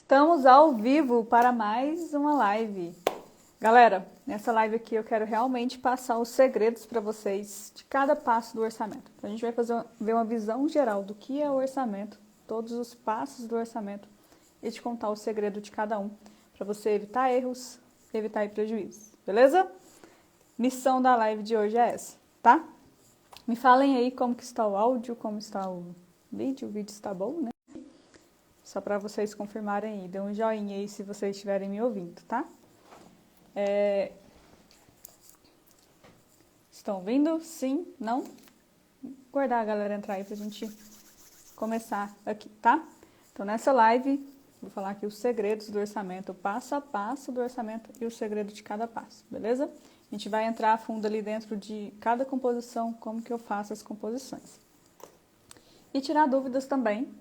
Estamos ao vivo para mais uma live. Galera, nessa live aqui eu quero realmente passar os segredos para vocês de cada passo do orçamento. A gente vai ver uma visão geral do que é o orçamento, todos os passos do orçamento e te contar o segredo de cada um, para você evitar erros, evitar prejuízos, beleza? Missão da live de hoje é essa, tá? Me falem aí como que está o áudio, como está o vídeo está bom, né? Só para vocês confirmarem aí, dê um joinha aí se vocês estiverem me ouvindo, tá? Estão ouvindo? Sim? Não? Vou guardar a galera entrar aí pra gente começar aqui, tá? Então, nessa live, vou falar aqui os segredos do orçamento, o passo a passo do orçamento e o segredo de cada passo, beleza? A gente vai entrar a fundo ali dentro de cada composição, como que eu faço as composições. E tirar dúvidas também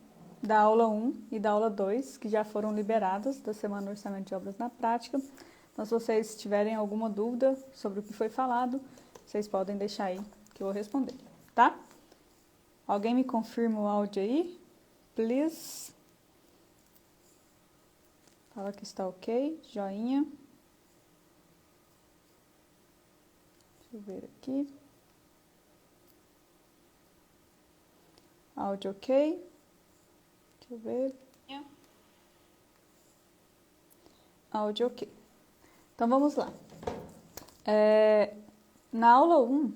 da aula 1 e da aula 2, que já foram liberadas da Semana do Orçamento de Obras na Prática. Então, se vocês tiverem alguma dúvida sobre o que foi falado, vocês podem deixar aí que eu vou responder, tá? Alguém me confirma o áudio aí? Please. Fala que está ok. Joinha. Deixa eu ver aqui. Áudio ok. Deixa eu ver. Áudio ok. Então, vamos lá. Na aula 1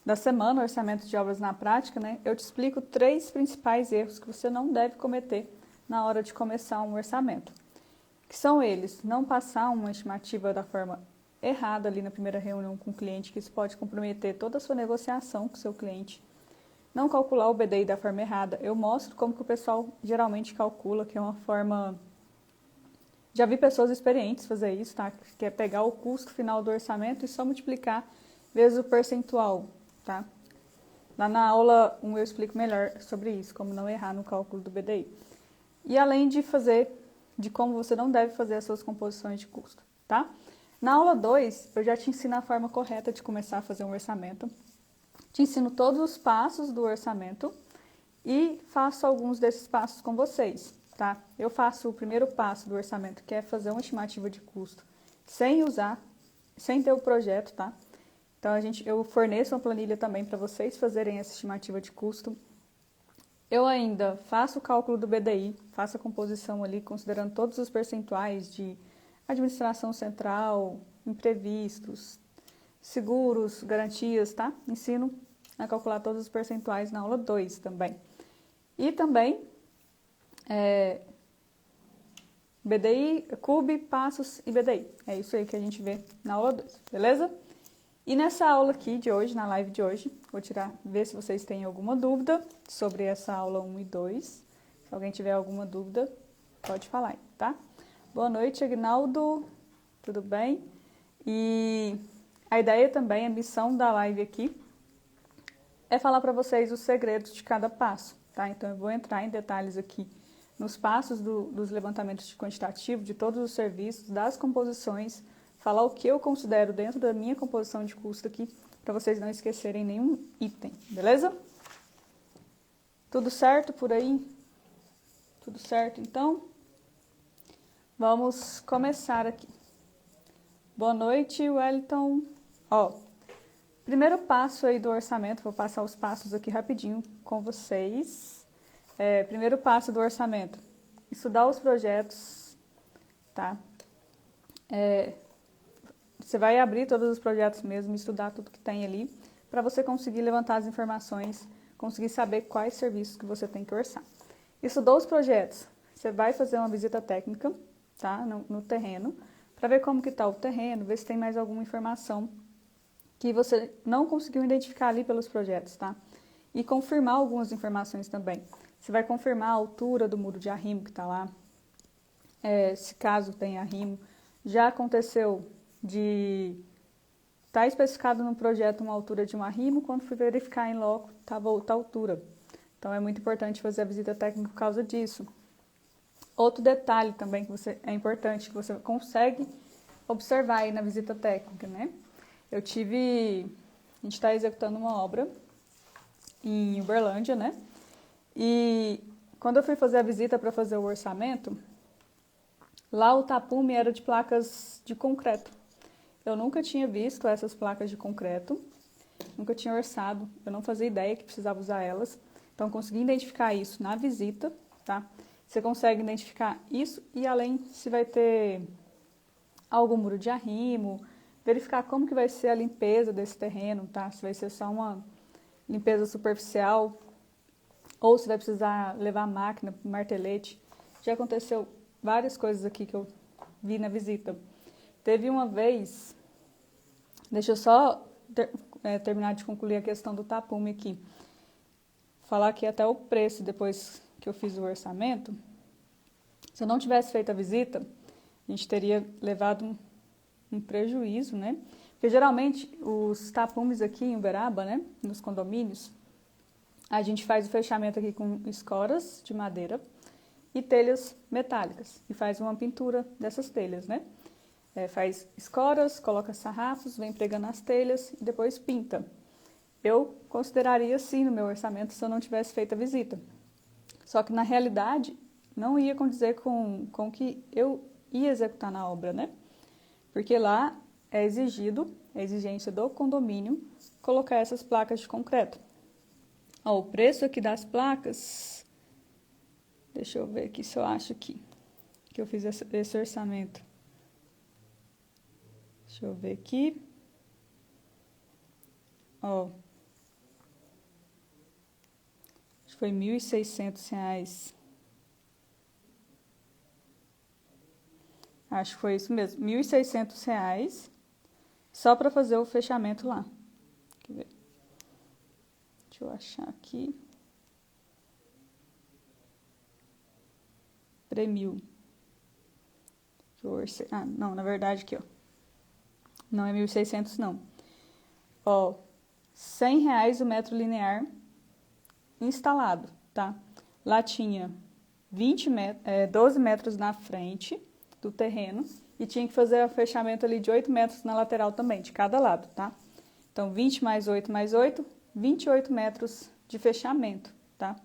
da semana Orçamento de Obras na Prática, né, eu te explico 3 principais erros que você não deve cometer na hora de começar um orçamento. Que são eles: não passar uma estimativa da forma errada ali na primeira reunião com o cliente, que isso pode comprometer toda a sua negociação com o seu cliente. Não calcular o BDI da forma errada. Eu mostro como que o pessoal geralmente calcula, que é uma forma... Já vi pessoas experientes fazer isso, tá? Que é pegar o custo final do orçamento e só multiplicar vezes o percentual, tá? Lá na aula 1 eu explico melhor sobre isso, como não errar no cálculo do BDI. E além de como você não deve fazer as suas composições de custo, tá? Na aula 2, eu já te ensino a forma correta de começar a fazer um orçamento. Te ensino todos os passos do orçamento e faço alguns desses passos com vocês, tá? Eu faço o primeiro passo do orçamento, que é fazer uma estimativa de custo sem ter o projeto, tá? Então, eu forneço uma planilha também para vocês fazerem essa estimativa de custo. Eu ainda faço o cálculo do BDI, faço a composição ali, considerando todos os percentuais de administração central, imprevistos, seguros, garantias, tá? Ensino a calcular todos os percentuais na aula 2 também. E também BDI, CUB, passos e BDI. É isso aí que a gente vê na aula 2, beleza? E nessa aula aqui de hoje, na live de hoje, vou ver se vocês têm alguma dúvida sobre essa aula 1 e 2. Se alguém tiver alguma dúvida, pode falar aí, tá? Boa noite, Agnaldo. Tudo bem? E a ideia também, a missão da live aqui, é falar para vocês os segredos de cada passo, tá? Então, eu vou entrar em detalhes aqui nos passos dos levantamentos de quantitativo, de todos os serviços, das composições, falar o que eu considero dentro da minha composição de custo aqui, para vocês não esquecerem nenhum item, beleza? Tudo certo por aí? Tudo certo, então? Vamos começar aqui. Boa noite, Wellington. Primeiro passo aí do orçamento, vou passar os passos aqui rapidinho com vocês. Primeiro passo do orçamento, estudar os projetos, tá? Você vai abrir todos os projetos mesmo, estudar tudo que tem ali, para você conseguir levantar as informações, conseguir saber quais serviços que você tem que orçar. Estudou os projetos, você vai fazer uma visita técnica, tá? No terreno, para ver como que está o terreno, ver se tem mais alguma informação que você não conseguiu identificar ali pelos projetos, tá? E confirmar algumas informações também. Você vai confirmar a altura do muro de arrimo que está lá, se caso tenha arrimo. Já aconteceu de estar especificado no projeto uma altura de um arrimo, quando fui verificar em loco, estava outra altura. Então, é muito importante fazer a visita técnica por causa disso. Outro detalhe também é importante, que você consegue observar aí na visita técnica, né? A gente está executando uma obra em Uberlândia, né? E quando eu fui fazer a visita para fazer o orçamento, lá o tapume era de placas de concreto. Eu nunca tinha visto essas placas de concreto, nunca tinha orçado, eu não fazia ideia que precisava usar elas. Então, consegui identificar isso na visita, tá? Você consegue identificar isso e além se vai ter algum muro de arrimo, verificar como que vai ser a limpeza desse terreno, tá? Se vai ser só uma limpeza superficial ou se vai precisar levar a máquina, martelete. Já aconteceu várias coisas aqui que eu vi na visita. Teve uma vez, deixa eu só terminar de concluir a questão do tapume aqui. Falar aqui até o preço depois que eu fiz o orçamento. Se eu não tivesse feito a visita, a gente teria levado um prejuízo, né? Porque geralmente os tapumes aqui em Uberaba, né, nos condomínios, a gente faz o fechamento aqui com escoras de madeira e telhas metálicas e faz uma pintura dessas telhas, né? Faz escoras, coloca sarrafos, vem pregando as telhas e depois pinta. Eu consideraria assim no meu orçamento se eu não tivesse feito a visita. Só que na realidade não ia condizer com o que eu ia executar na obra, né? Porque lá é exigido, é exigência do condomínio, colocar essas placas de concreto. Ó, o preço aqui das placas, deixa eu ver aqui se eu acho aqui, que eu fiz esse orçamento. Deixa eu ver aqui. Ó, acho que foi R$ 1.600. Acho que foi isso mesmo, R$ 1.600 só para fazer o fechamento lá. Quer ver? Deixa eu achar aqui. Pré-mil. Ah, não, na verdade aqui, ó. Não é 1.600 não. Ó, R$ 100 o metro linear instalado, tá? Lá tinha 12 metros na frente do terreno e tinha que fazer o fechamento ali de 8 metros na lateral também, de cada lado, tá? Então, 20 mais 8 mais 8, 28 metros de fechamento, tá?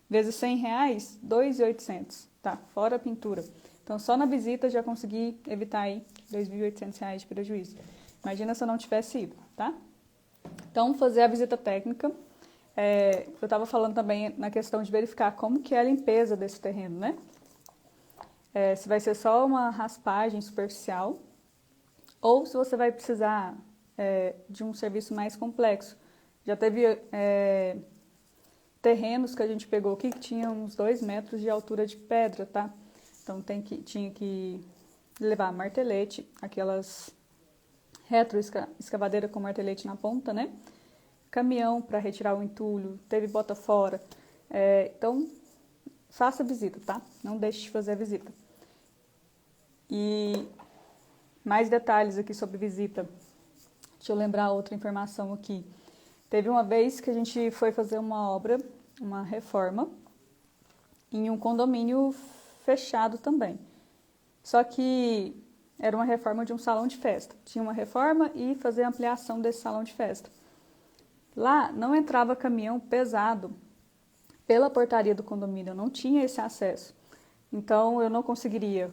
Vezes R$ 100, R$ 2.800, tá? Fora a pintura. Então, só na visita já consegui evitar aí R$ 2.800 de prejuízo. Imagina se eu não tivesse ido, tá? Então, fazer a visita técnica. Eu estava falando também na questão de verificar como que é a limpeza desse terreno, né? Se vai ser só uma raspagem superficial ou se você vai precisar de um serviço mais complexo. Já teve terrenos que a gente pegou aqui que tinham uns 2 metros de altura de pedra, tá? Então tinha que levar martelete, aquelas retroescavadeira com martelete na ponta, né? Caminhão para retirar o entulho, teve bota fora. Então, faça a visita, tá? Não deixe de fazer a visita. E mais detalhes aqui sobre visita. Deixa eu lembrar outra informação aqui. Teve uma vez que a gente foi fazer uma obra, uma reforma, em um condomínio fechado também. Só que era uma reforma de um salão de festa. Tinha uma reforma e fazer a ampliação desse salão de festa. Lá não entrava caminhão pesado pela portaria do condomínio, eu não tinha esse acesso. Então, eu não conseguiria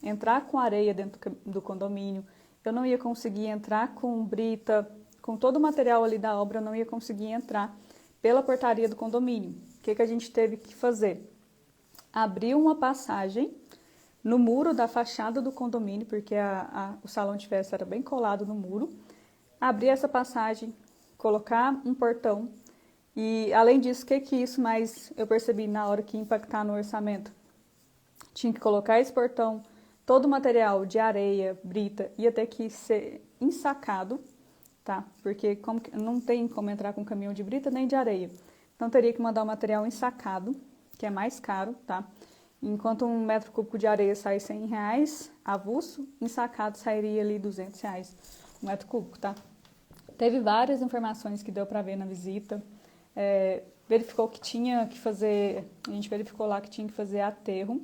entrar com areia dentro do condomínio, eu não ia conseguir entrar com brita, com todo o material ali da obra, eu não ia conseguir entrar pela portaria do condomínio. O que a gente teve que fazer? Abrir uma passagem no muro da fachada do condomínio, porque o salão de festa era bem colado no muro. Abrir essa passagem, colocar um portão e, além disso, o que isso mais eu percebi na hora que ia impactar no orçamento? Tinha que colocar esse portão, todo o material de areia, brita, ia ter que ser ensacado, tá? Porque não tem como entrar com caminhão de brita nem de areia. Então, teria que mandar o material ensacado, que é mais caro, tá? Enquanto 1 metro cúbico de areia sai R$100, avulso, ensacado sairia ali R$200, 1 metro cúbico, tá? Teve várias informações que deu para ver na visita. Verificou que tinha que fazer, a gente verificou lá que tinha que fazer aterro.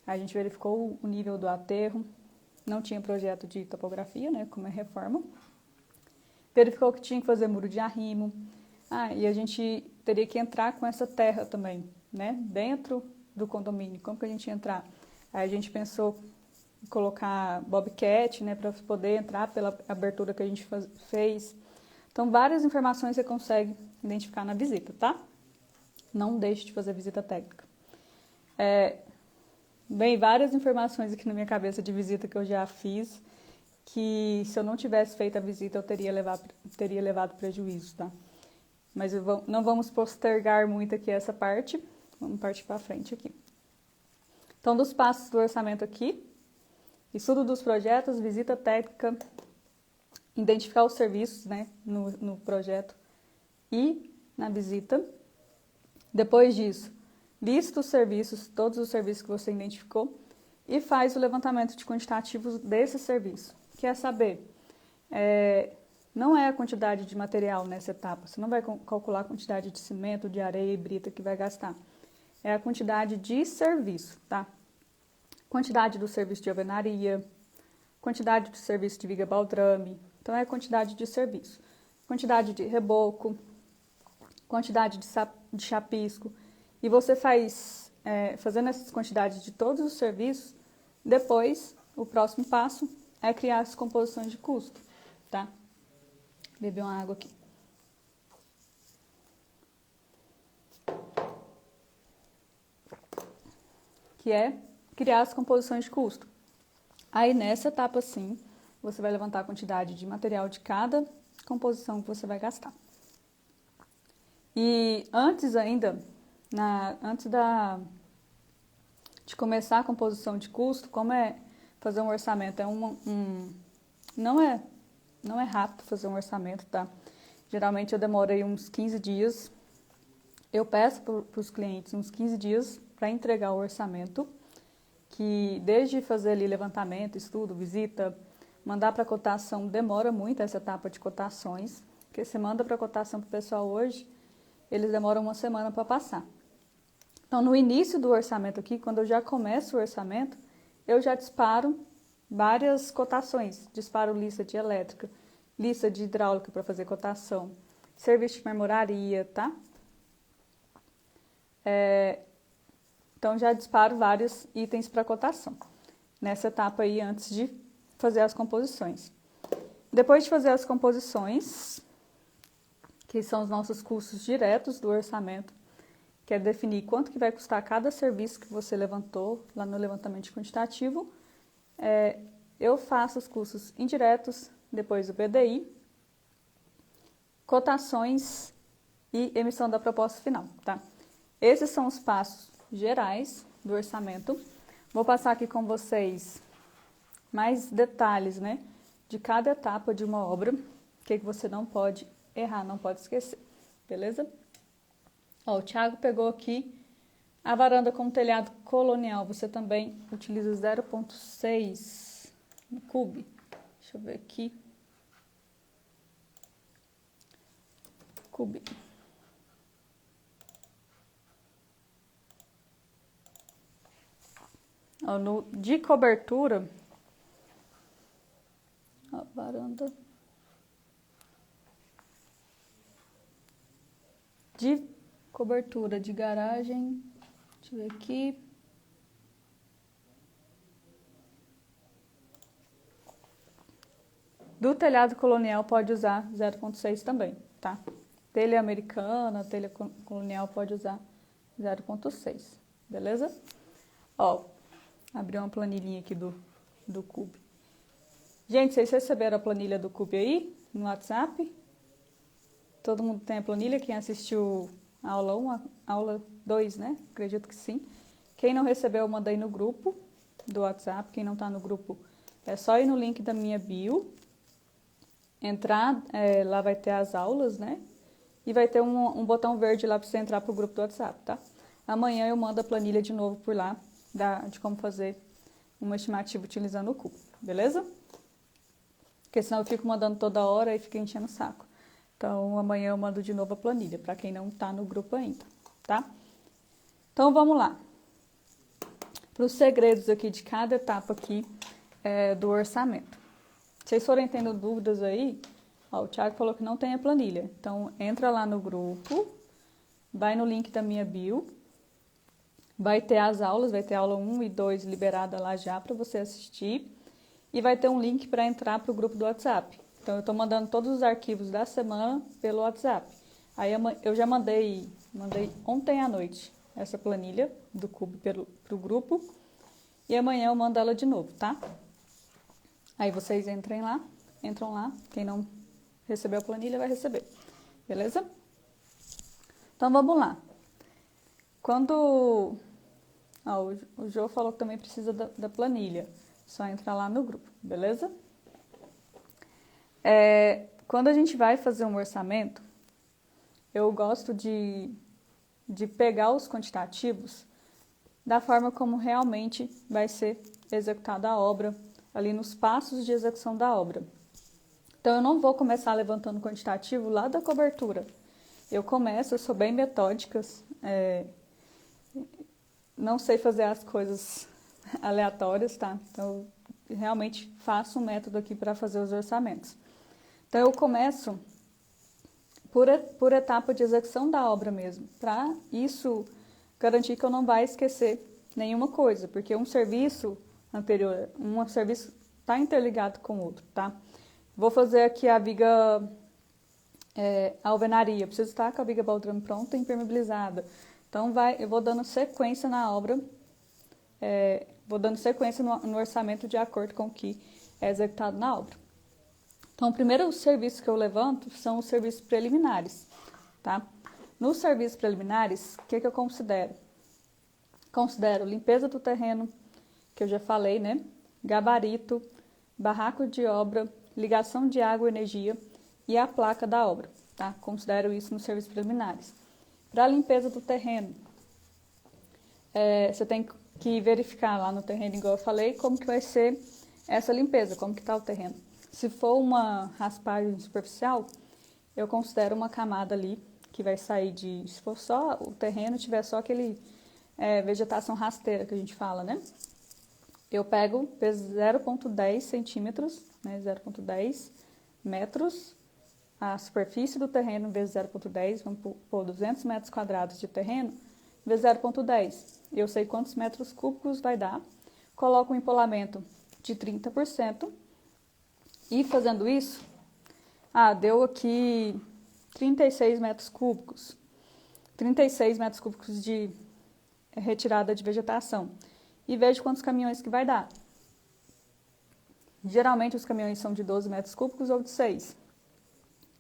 A gente verificou o nível do aterro. Não tinha projeto de topografia, né, como é reforma. Verificou que tinha que fazer muro de arrimo. E a gente teria que entrar com essa terra também. né, dentro do condomínio. Como que a gente ia entrar? Aí a gente pensou em colocar Bobcat, né, para poder entrar pela abertura que a gente fez. Então, várias informações você consegue identificar na visita, tá? Não deixe de fazer visita técnica. Bem, várias informações aqui na minha cabeça de visita que eu já fiz, que se eu não tivesse feito a visita eu teria levado prejuízo, tá? Mas não vamos postergar muito aqui essa parte, vamos partir para frente aqui. Então, dos passos do orçamento aqui, estudo dos projetos, visita técnica, identificar os serviços, né, no projeto e na visita. Depois disso, lista os serviços, todos os serviços que você identificou e faz o levantamento de quantitativos desse serviço. Quer saber? Não é a quantidade de material nessa etapa, você não vai calcular a quantidade de cimento, de areia e brita que vai gastar. É a quantidade de serviço, tá? Quantidade do serviço de alvenaria, quantidade do serviço de viga baldrame, então é a quantidade de serviço. Quantidade de reboco, quantidade de chapisco. E você fazendo essas quantidades de todos os serviços, depois, o próximo passo é criar as composições de custo, tá? Beber uma água aqui. Que é criar as composições de custo. Aí, nessa etapa, sim, você vai levantar a quantidade de material de cada composição que você vai gastar. E antes ainda, antes de começar a composição de custo, como é fazer um orçamento? Não é rápido fazer um orçamento, tá? Geralmente eu demoro aí uns 15 dias. Eu peço para os clientes uns 15 dias para entregar o orçamento, que desde fazer ali levantamento, estudo, visita, mandar para cotação, demora muito essa etapa de cotações, porque você manda para cotação para o pessoal hoje, eles demoram uma semana para passar. Então, no início do orçamento aqui, quando eu já começo o orçamento, eu já disparo várias cotações. Disparo lista de elétrica, lista de hidráulica para fazer cotação, serviço de marmoraria, tá? Então, já disparo vários itens para cotação. Nessa etapa aí, antes de fazer as composições. Depois de fazer as composições, que são os nossos custos diretos do orçamento, que é definir quanto que vai custar cada serviço que você levantou lá no levantamento quantitativo, eu faço os custos indiretos, depois o PDI, cotações e emissão da proposta final, tá? Esses são os passos gerais do orçamento. Vou passar aqui com vocês mais detalhes, né, de cada etapa de uma obra, que você não pode errar, não pode esquecer, beleza? Ó, o Thiago pegou aqui a varanda com telhado colonial. Você também utiliza 0,6 no cube. Deixa eu ver aqui. Cube. Ó, de cobertura, a varanda de cobertura de garagem, deixa eu ver aqui. Do telhado colonial pode usar 0,6 também, tá? Telha americana, telha colonial pode usar 0,6, beleza? Ó, abri uma planilhinha aqui do Cube. Gente, vocês receberam a planilha do Cube aí no WhatsApp? Todo mundo tem a planilha? Quem assistiu a aula 1, a aula 2, né? Acredito que sim. Quem não recebeu, eu mandei no grupo do WhatsApp. Quem não está no grupo, é só ir no link da minha bio. Entrar, lá vai ter as aulas, né? E vai ter um botão verde lá para você entrar para o grupo do WhatsApp, tá? Amanhã eu mando a planilha de novo por lá, de como fazer uma estimativa utilizando o Cube, beleza? Porque senão eu fico mandando toda hora e fica enchendo o saco. Então, amanhã eu mando de novo a planilha, para quem não está no grupo ainda, tá? Então, vamos lá. Para os segredos aqui de cada etapa aqui do orçamento. Se vocês forem tendo dúvidas aí, ó, o Thiago falou que não tem a planilha. Então, entra lá no grupo, vai no link da minha bio, Vai ter as aulas, vai ter aula 1 e 2 liberada lá já para você assistir. E vai ter um link para entrar para o grupo do WhatsApp. Então, eu estou mandando todos os arquivos da semana pelo WhatsApp. Aí eu já mandei ontem à noite essa planilha do Cube para o grupo. E amanhã eu mando ela de novo, tá? Aí vocês entram lá. Quem não recebeu a planilha vai receber. Beleza? Então, vamos lá. Quando... o Jô falou que também precisa da planilha. Só entrar lá no grupo, beleza? Quando a gente vai fazer um orçamento, eu gosto de pegar os quantitativos da forma como realmente vai ser executada a obra, ali nos passos de execução da obra. Então, eu não vou começar levantando quantitativo lá da cobertura. Eu sou bem metódica, não sei fazer as coisas aleatórias, tá? Então, eu realmente faço um método aqui para fazer os orçamentos. Então, eu começo por etapa de execução da obra mesmo, para isso garantir que eu não vai esquecer nenhuma coisa, porque um serviço anterior, um serviço está interligado com o outro, tá? Vou fazer aqui a viga alvenaria, preciso estar com a viga baldrame pronta e impermeabilizada. Então, eu vou dando sequência na obra, vou dando sequência no orçamento de acordo com o que é executado na obra. Então, o primeiro serviço que eu levanto são os serviços preliminares, tá? Nos serviços preliminares, o que eu considero? Considero limpeza do terreno, que eu já falei, né? Gabarito, barraco de obra, ligação de água e energia e a placa da obra, tá? Considero isso nos serviços preliminares. Para a limpeza do terreno, você tem que verificar lá no terreno, igual eu falei, como que vai ser essa limpeza, como que está o terreno. Se for uma raspagem superficial, eu considero uma camada ali que vai sair se for só o terreno, tiver só aquele vegetação rasteira que a gente fala, né? Eu pego 0,10 centímetros, né, 0,10 metros, a superfície do terreno vezes 0,10, vamos pôr 200 metros quadrados de terreno, vezes 0,10. Eu sei quantos metros cúbicos vai dar, coloco um empolamento de 30%, e fazendo isso, deu aqui 36 metros cúbicos. 36 metros cúbicos de retirada de vegetação. E vejo quantos caminhões que vai dar. Geralmente os caminhões são de 12 metros cúbicos ou de 6.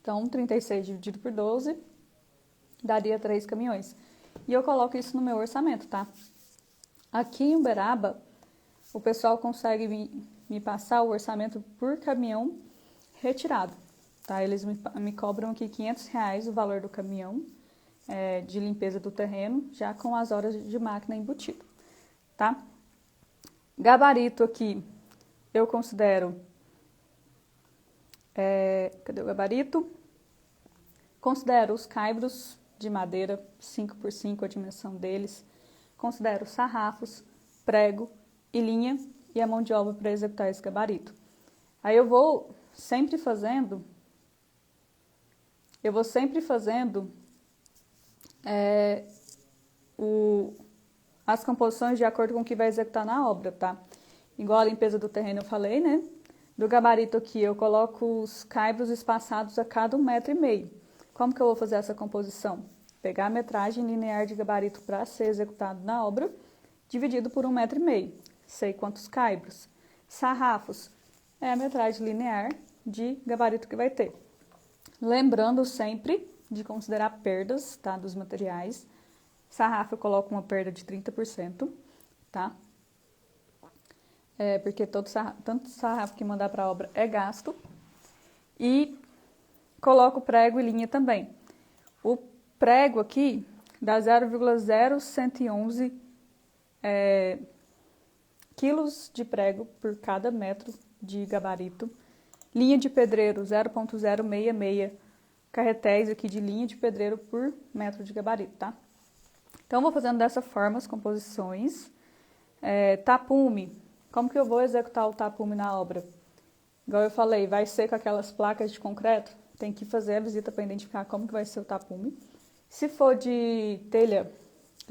Então, 36 dividido por 12 daria 3 caminhões. E eu coloco isso no meu orçamento, tá? Aqui em Uberaba, o pessoal consegue me passar o orçamento por caminhão retirado, tá? Eles me cobram aqui R$500 o valor do caminhão de limpeza do terreno, já com as horas de máquina embutido, tá? Gabarito aqui, eu considero... cadê o gabarito? Considero os caibros de madeira, 5x5 a dimensão deles. Considero sarrafos, prego e linha e a mão de obra para executar esse gabarito. Aí eu vou sempre fazendo as composições de acordo com o que vai executar na obra, tá? Igual a limpeza do terreno eu falei, né? Do gabarito aqui eu coloco os caibros espaçados a cada 1,5 m. Como que eu vou fazer essa composição? Pegar a metragem linear de gabarito para ser executado na obra, dividido por 1,5 m. Sei quantos caibros. Sarrafos é a metragem linear de gabarito que vai ter. Lembrando sempre de considerar perdas, tá, dos materiais. Sarrafo eu coloco uma perda de 30%, tá? Porque tanto sarrafo que mandar para a obra é gasto. E coloco prego e linha também. O prego aqui dá 0,0111 quilos de prego por cada metro de gabarito. Linha de pedreiro, 0,066 carretéis aqui de linha de pedreiro por metro de gabarito, tá? Então, vou fazendo dessa forma as composições. Tapume. Como que eu vou executar o tapume na obra? Igual eu falei, vai ser com aquelas placas de concreto. Tem que fazer a visita para identificar como que vai ser o tapume. Se for de telha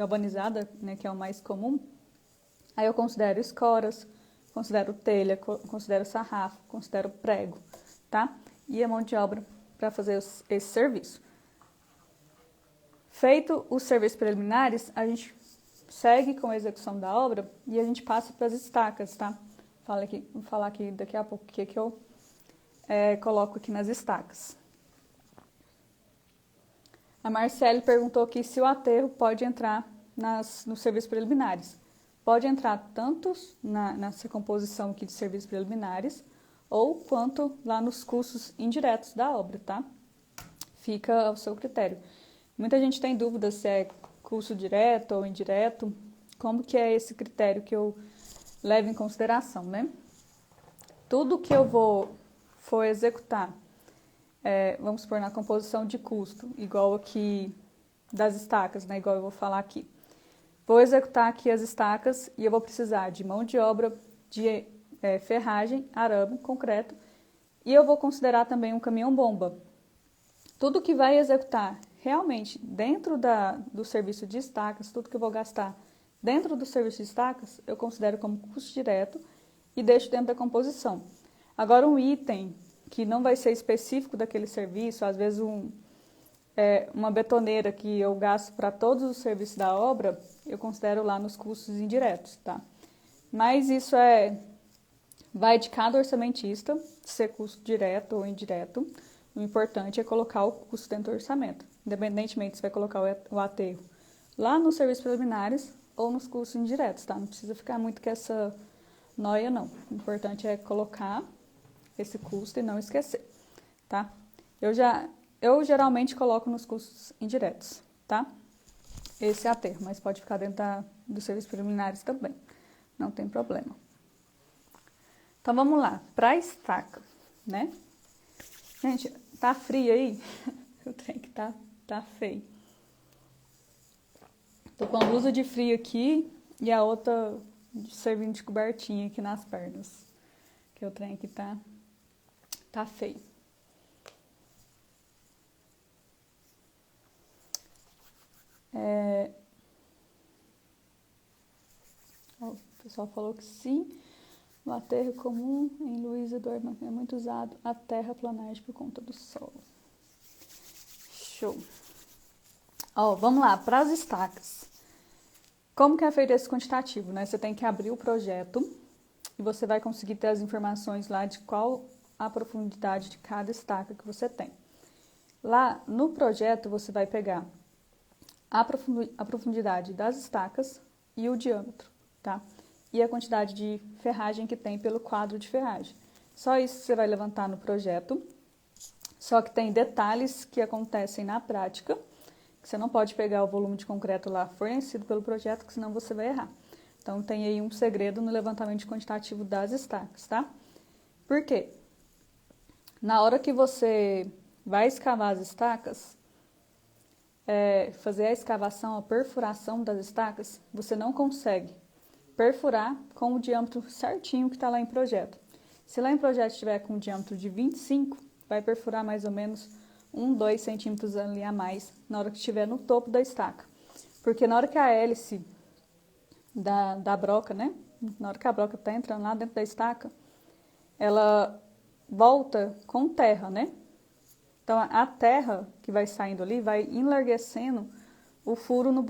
galvanizada, né, que é o mais comum, aí eu considero escoras, considero telha, considero sarrafo, considero prego, tá? E a mão de obra para fazer esse serviço. Feito os serviços preliminares, a gente segue com a execução da obra e a gente passa para as estacas, tá? Vou falar aqui daqui a pouco o que eu coloco aqui nas estacas. A Marcele perguntou aqui se o aterro pode entrar nos serviços preliminares. Pode entrar tanto nessa composição aqui de serviços preliminares ou quanto lá nos custos indiretos da obra, tá? Fica ao seu critério. Muita gente tem dúvida se é custo direto ou indireto. Como que é esse critério que eu levo em consideração, né? Tudo que eu for executar, vamos supor, na composição de custo, igual aqui das estacas, né? Igual eu vou falar aqui. Vou executar aqui as estacas e eu vou precisar de mão de obra, de ferragem, arame, concreto, e eu vou considerar também um caminhão-bomba. Tudo que vai executar realmente dentro do serviço de estacas, tudo que eu vou gastar dentro do serviço de estacas, eu considero como custo direto e deixo dentro da composição. Agora, um item que não vai ser específico daquele serviço, às vezes uma betoneira que eu gasto para todos os serviços da obra, eu considero lá nos custos indiretos, tá? Mas isso vai de cada orçamentista, ser custo direto ou indireto. O importante é colocar o custo dentro do orçamento, independentemente se vai colocar o aterro lá nos serviços preliminares ou nos custos indiretos, tá? Não precisa ficar muito com essa noia, não. O importante é colocar esse custo e não esquecer, tá? Eu geralmente coloco nos custos indiretos, tá? Esse aterro, mas pode ficar dentro dos serviços preliminares também, não tem problema. Então, vamos lá, para a estaca, né? Gente, tá frio aí? O trem que tá feio. Tô com a blusa de frio aqui e a outra servindo de cobertinha aqui nas pernas. Que o trem aqui tá feio. O pessoal falou que sim. O aterro comum em Luiz Eduardo é muito usado a terraplanagem por conta do solo. Show. Vamos lá, para as estacas. Como que é feito esse quantitativo, né? Você tem que abrir o projeto e você vai conseguir ter as informações lá de qual a profundidade de cada estaca que você tem. Lá no projeto você vai pegar a profundidade das estacas e o diâmetro, tá? E a quantidade de ferragem que tem pelo quadro de ferragem. Só isso você vai levantar no projeto, só que tem detalhes que acontecem na prática, que você não pode pegar o volume de concreto lá fornecido pelo projeto, que senão você vai errar. Então, tem aí um segredo no levantamento quantitativo das estacas, tá? Por quê? Na hora que você vai escavar as estacas, fazer a escavação, a perfuração das estacas, você não consegue perfurar com o diâmetro certinho que está lá em projeto. Se lá em projeto estiver com um diâmetro de 25, vai perfurar mais ou menos 2 centímetros ali a mais na hora que estiver no topo da estaca. Porque na hora que a hélice da broca, né? Na hora que a broca está entrando lá dentro da estaca, ela volta com terra, né? Então, a terra que vai saindo ali vai enlarguecendo o furo no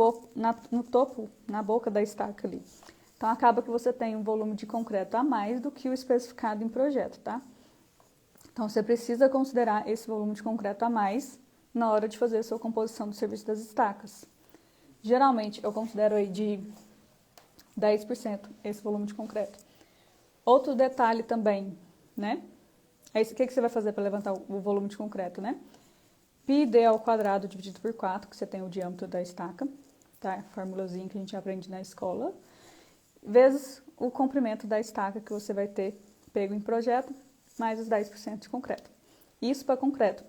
topo, na boca da estaca ali. Então, acaba que você tem um volume de concreto a mais do que o especificado em projeto, tá? Então, você precisa considerar esse volume de concreto a mais na hora de fazer a sua composição do serviço das estacas. Geralmente, eu considero aí de 10% esse volume de concreto. Outro detalhe também, né? Aí, o que você vai fazer para levantar o volume de concreto, né? πd ao quadrado dividido por 4, que você tem o diâmetro da estaca, tá? A formulazinha que a gente aprende na escola, vezes o comprimento da estaca que você vai ter pego em projeto, mais os 10% de concreto. Isso para concreto.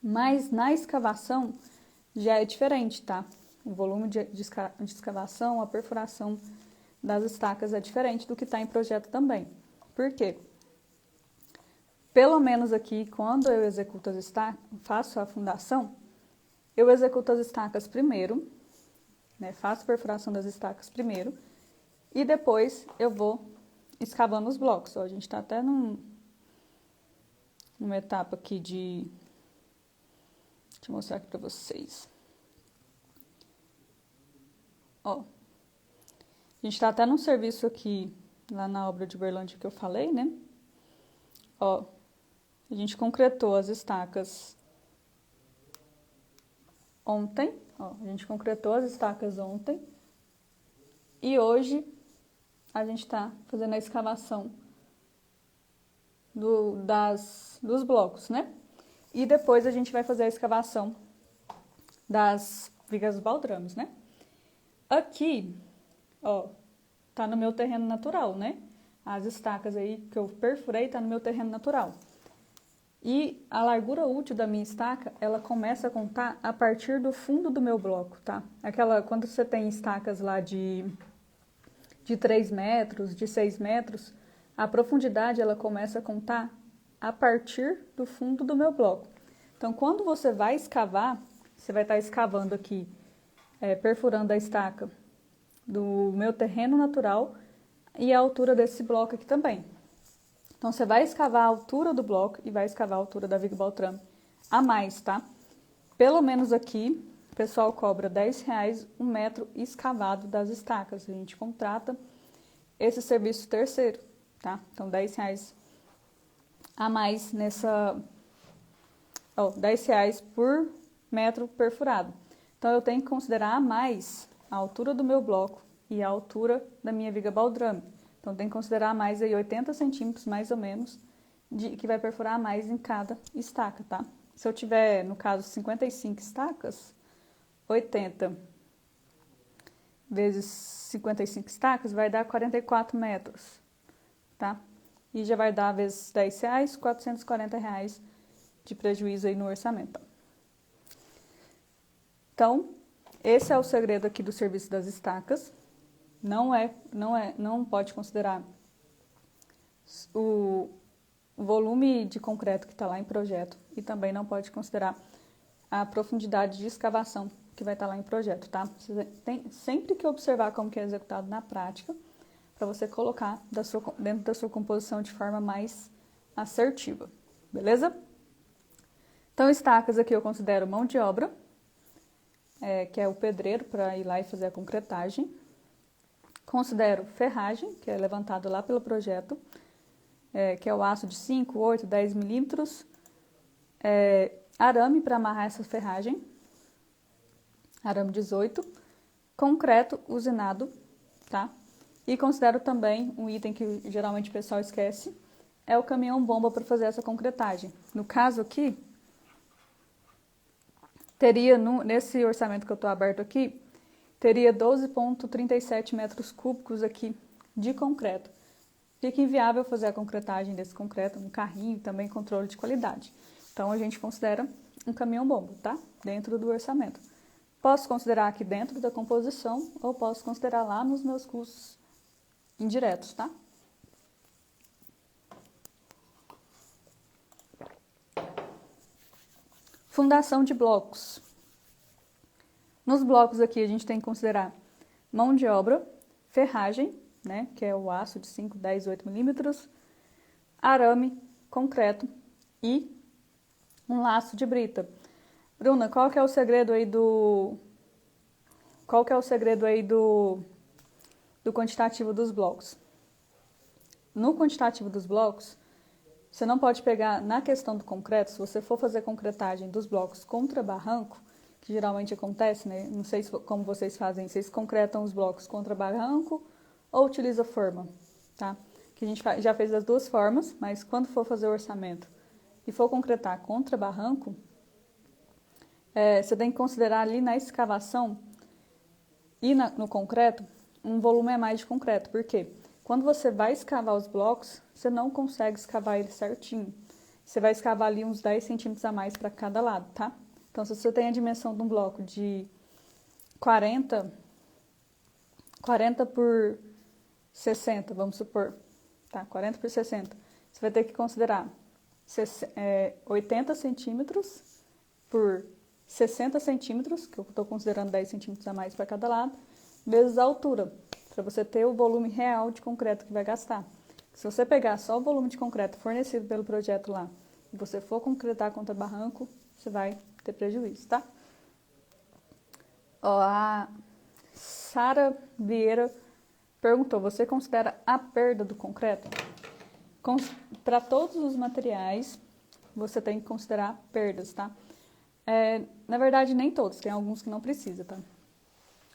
Mas na escavação já é diferente, tá? O volume de escavação, a perfuração das estacas é diferente do que está em projeto também. Por quê? Pelo menos aqui, quando eu executo as estacas, faço a fundação, eu executo as estacas primeiro, né? Faço a perfuração das estacas primeiro e depois eu vou escavando os blocos. Ó, a gente está até numa etapa aqui de... Deixa eu mostrar aqui para vocês. Ó, a gente está até num serviço aqui, lá na obra de Uberlândia que eu falei, né? Ó, a gente concretou as estacas ontem. Ó, a gente concretou as estacas ontem. E hoje a gente está fazendo a escavação dos blocos, né? E depois a gente vai fazer a escavação das vigas baldrames, né? Aqui, ó, tá no meu terreno natural, né? As estacas aí que eu perfurei tá no meu terreno natural. E a largura útil da minha estaca, ela começa a contar a partir do fundo do meu bloco, tá? Quando você tem estacas lá de 3 metros, de 6 metros, a profundidade ela começa a contar a partir do fundo do meu bloco. Então, quando você vai escavar, você vai estar escavando aqui, perfurando a estaca do meu terreno natural e a altura desse bloco aqui também. Então, você vai escavar a altura do bloco e vai escavar a altura da viga baltrame a mais, tá? Pelo menos aqui, o pessoal cobra R$10 um metro escavado das estacas. A gente contrata esse serviço terceiro, tá? Então, R$10 a mais nessa... Ó, R$10 por metro perfurado. Então, eu tenho que considerar a mais a altura do meu bloco e a altura da minha viga baldrame. Então, tem que considerar mais aí 80 centímetros, mais ou menos, que vai perfurar mais em cada estaca, tá? Se eu tiver, no caso, 55 estacas, 80 vezes 55 estacas vai dar 44 metros, tá? E já vai dar, vezes R$10, R$440 de prejuízo aí no orçamento. Então, esse é o segredo aqui do serviço das estacas. Não pode considerar o volume de concreto que está lá em projeto e também não pode considerar a profundidade de escavação que vai estar lá em projeto, tá? Você tem sempre que observar como que é executado na prática para você colocar dentro da sua composição de forma mais assertiva, beleza? Então, estacas aqui eu considero mão de obra, que é o pedreiro para ir lá e fazer a concretagem. Considero ferragem, que é levantado lá pelo projeto, que é o aço de 5, 8, 10 milímetros. Arame para amarrar essa ferragem, arame 18. Concreto usinado, tá? E considero também um item que geralmente o pessoal esquece, é o caminhão-bomba para fazer essa concretagem. No caso aqui, teria, nesse orçamento que eu estou aberto aqui, teria 12,37 metros cúbicos aqui de concreto. Fica inviável fazer a concretagem desse concreto no carrinho e também controle de qualidade. Então, a gente considera um caminhão-bomba, tá? Dentro do orçamento. Posso considerar aqui dentro da composição ou posso considerar lá nos meus custos indiretos, tá? Fundação de blocos. Nos blocos aqui a gente tem que considerar mão de obra, ferragem, né, que é o aço de 5, 10, 8 milímetros, arame, concreto e um laço de brita. Bruna, qual que é o segredo aí do quantitativo dos blocos? No quantitativo dos blocos, você não pode pegar, na questão do concreto, se você for fazer concretagem dos blocos contra barranco, que geralmente acontece, né? Não sei como vocês fazem, vocês concretam os blocos contra barranco ou utiliza forma, tá? Que a gente já fez as duas formas, mas quando for fazer o orçamento e for concretar contra barranco, você tem que considerar ali na escavação e no concreto um volume a mais de concreto. Por quê? Quando você vai escavar os blocos, você não consegue escavar eles certinho. Você vai escavar ali uns 10 centímetros a mais para cada lado, tá? Então, se você tem a dimensão de um bloco de 40 por 60, vamos supor, tá? 40 por 60. Você vai ter que considerar 80 centímetros por 60 centímetros, que eu estou considerando 10 centímetros a mais para cada lado, vezes a altura, para você ter o volume real de concreto que vai gastar. Se você pegar só o volume de concreto fornecido pelo projeto lá, e você for concretar contra barranco, você vai ter prejuízo, tá? Ó, a Sara Vieira perguntou, você considera a perda do concreto? Para todos os materiais, você tem que considerar perdas, tá? Na verdade, nem todos, tem alguns que não precisa, tá?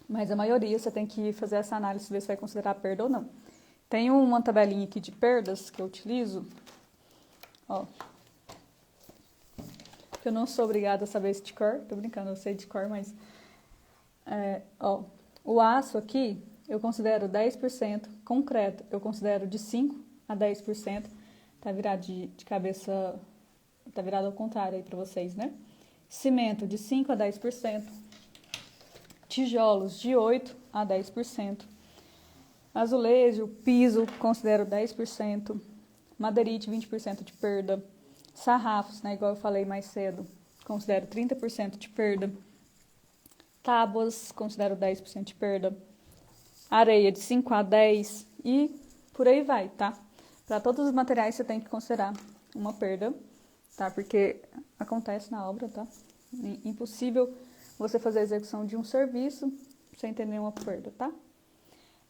Mas a maioria você tem que fazer essa análise, ver se vai considerar perda ou não. Tem uma tabelinha aqui de perdas que eu utilizo, ó. Que eu não sou obrigada a saber isso de cor, tô brincando, eu sei de cor, mas... ó, o aço aqui, eu considero 10%, concreto, eu considero de 5% a 10%, tá virado de cabeça, tá virado ao contrário aí para vocês, né? Cimento de 5% a 10%, tijolos de 8% a 10%, azulejo, piso, considero 10%, madeirite 20% de perda, sarrafos, né, igual eu falei mais cedo, considero 30% de perda, tábuas, considero 10% de perda, areia de 5 a 10 e por aí vai, tá? Para todos os materiais você tem que considerar uma perda, tá? Porque acontece na obra, tá? Impossível você fazer a execução de um serviço sem ter nenhuma perda, tá?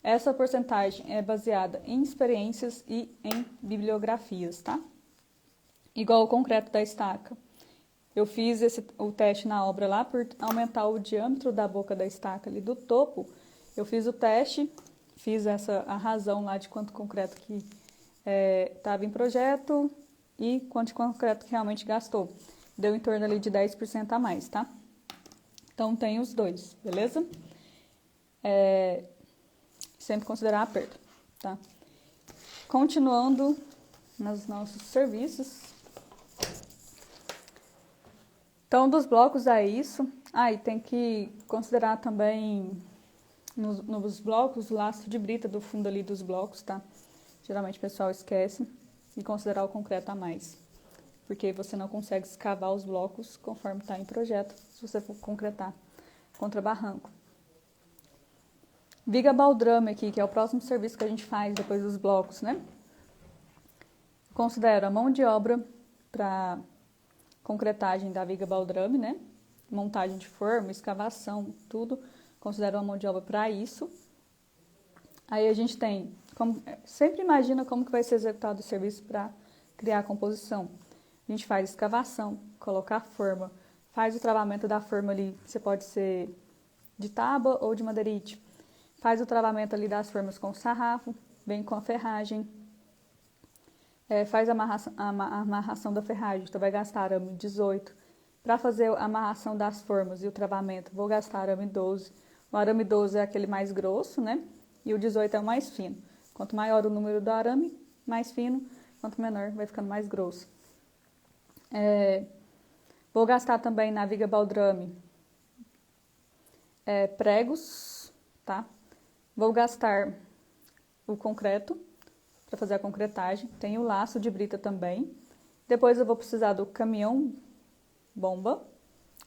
Essa porcentagem é baseada em experiências e em bibliografias, tá? Igual o concreto da estaca. Eu fiz o teste na obra lá por aumentar o diâmetro da boca da estaca ali do topo. Eu fiz o teste, fiz a razão lá de quanto concreto que estava em projeto e quanto de concreto que realmente gastou. Deu em torno ali de 10% a mais, tá? Então tem os dois, beleza? Sempre considerar a perda, tá? Continuando nos nossos serviços. Então, dos blocos é isso. E tem que considerar também nos blocos o lastro de brita do fundo ali dos blocos, tá? Geralmente o pessoal esquece e considerar o concreto a mais. Porque você não consegue escavar os blocos conforme está em projeto, se você for concretar contra barranco. Viga baldrame aqui, que é o próximo serviço que a gente faz depois dos blocos, né? Considero a mão de obra para concretagem da viga baldrame, né? Montagem de forma, escavação, tudo. Considero uma mão de obra para isso. Aí a gente tem, sempre imagina como que vai ser executado o serviço para criar a composição. A gente faz escavação, colocar forma, faz o travamento da forma ali, você pode ser de tábua ou de madeirite. Faz o travamento ali das formas com o sarrafo, vem com a ferragem. Faz a amarração da ferragem, então vai gastar arame 18. Para fazer a amarração das formas e o travamento, vou gastar arame 12. O arame 12 é aquele mais grosso, né? E o 18 é o mais fino. Quanto maior o número do arame, mais fino. Quanto menor, vai ficando mais grosso. Vou gastar também na viga baldrame pregos, tá? Vou gastar o concreto para fazer a concretagem. Tem o laço de brita também. Depois eu vou precisar do caminhão bomba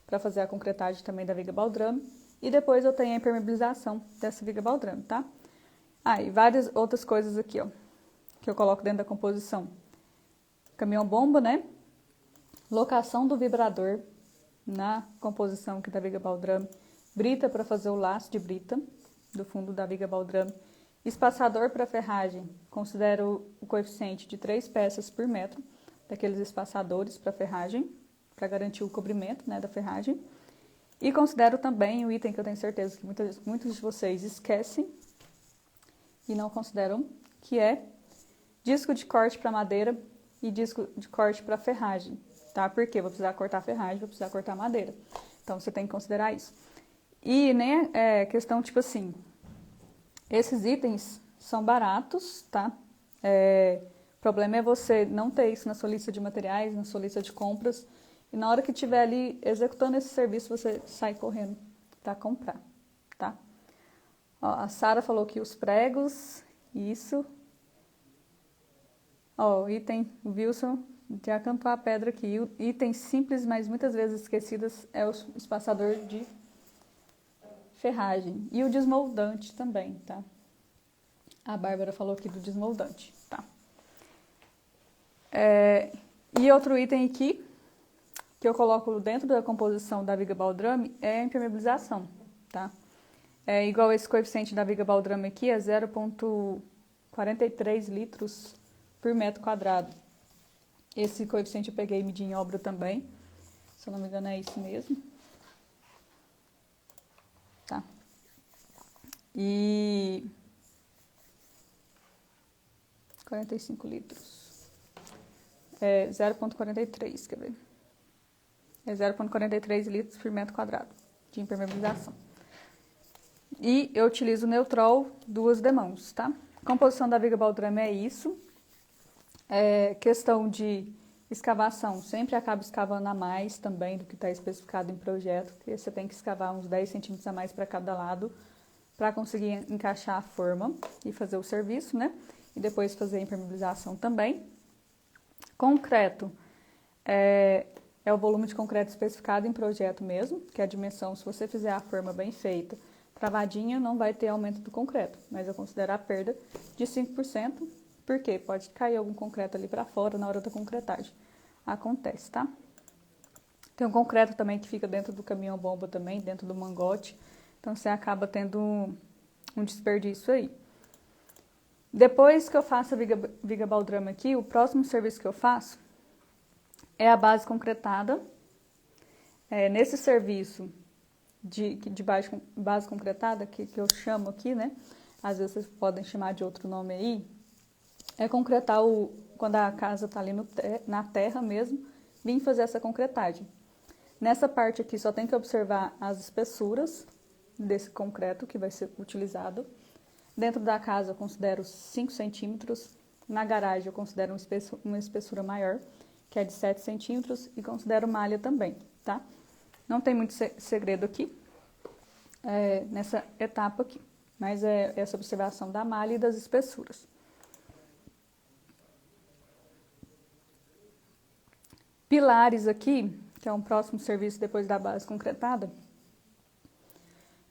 para fazer a concretagem também da viga baldrame. E depois eu tenho a impermeabilização dessa viga baldrame, tá? E várias outras coisas aqui, ó, que eu coloco dentro da composição. Caminhão bomba, né? Locação do vibrador na composição aqui da viga baldrame. Brita para fazer o laço de brita do fundo da viga baldrame. Espaçador para ferragem, considero o coeficiente de 3 peças por metro daqueles espaçadores para ferragem, para garantir o cobrimento, né, da ferragem. E considero também o item que eu tenho certeza que muitos de vocês esquecem e não consideram, que é disco de corte para madeira e disco de corte para ferragem, tá? Porque vou precisar cortar ferragem, vou precisar cortar madeira. Então, você tem que considerar isso. E nem questão, tipo assim, esses itens são baratos, tá? O problema é você não ter isso na sua lista de materiais, na sua lista de compras, e na hora que estiver ali executando esse serviço, você sai correndo para comprar, tá? Ó, a Sara falou que os pregos, isso. Ó, o item, o Wilson Já cantou a pedra aqui. Itens simples, mas muitas vezes esquecidas, é o espaçador de ferragem. E o desmoldante também, tá? A Bárbara falou aqui do desmoldante, tá? E outro item aqui, que eu coloco dentro da composição da viga baldrame, é a impermeabilização, tá? É igual esse coeficiente da viga baldrame aqui, é 0,43 litros por metro quadrado. Esse coeficiente eu peguei e medi em obra também, se eu não me engano é isso mesmo. Tá? E 45 litros. É 0,43, quer ver? É 0,43 litros por metro quadrado de impermeabilização. E eu utilizo o Neutrol 2 demãos, tá? Composição da viga baldrame é isso. Questão de escavação, sempre acaba escavando a mais também do que está especificado em projeto, porque você tem que escavar uns 10 centímetros a mais para cada lado para conseguir encaixar a forma e fazer o serviço, né? E depois fazer a impermeabilização também. Concreto é o volume de concreto especificado em projeto mesmo, que é a dimensão, se você fizer a forma bem feita, travadinha, não vai ter aumento do concreto, mas eu considero a perda de 5%, porque pode cair algum concreto ali para fora na hora da concretagem. Acontece, tá? Tem um concreto também que fica dentro do caminhão-bomba também, dentro do mangote, então você acaba tendo um desperdício aí. Depois que eu faço a viga baldrame aqui, o próximo serviço que eu faço é a base concretada. Nesse serviço de base concretada, que eu chamo aqui, né? Às vezes vocês podem chamar de outro nome aí. É concretar quando a casa está ali na terra mesmo, vim fazer essa concretagem. Nessa parte aqui só tem que observar as espessuras desse concreto que vai ser utilizado. Dentro da casa eu considero 5 centímetros. Na garagem eu considero uma espessura maior, que é de 7 centímetros, e considero malha também, tá? Não tem muito segredo aqui, nessa etapa aqui, mas é essa observação da malha e das espessuras. Pilares aqui, que é um próximo serviço depois da base concretada,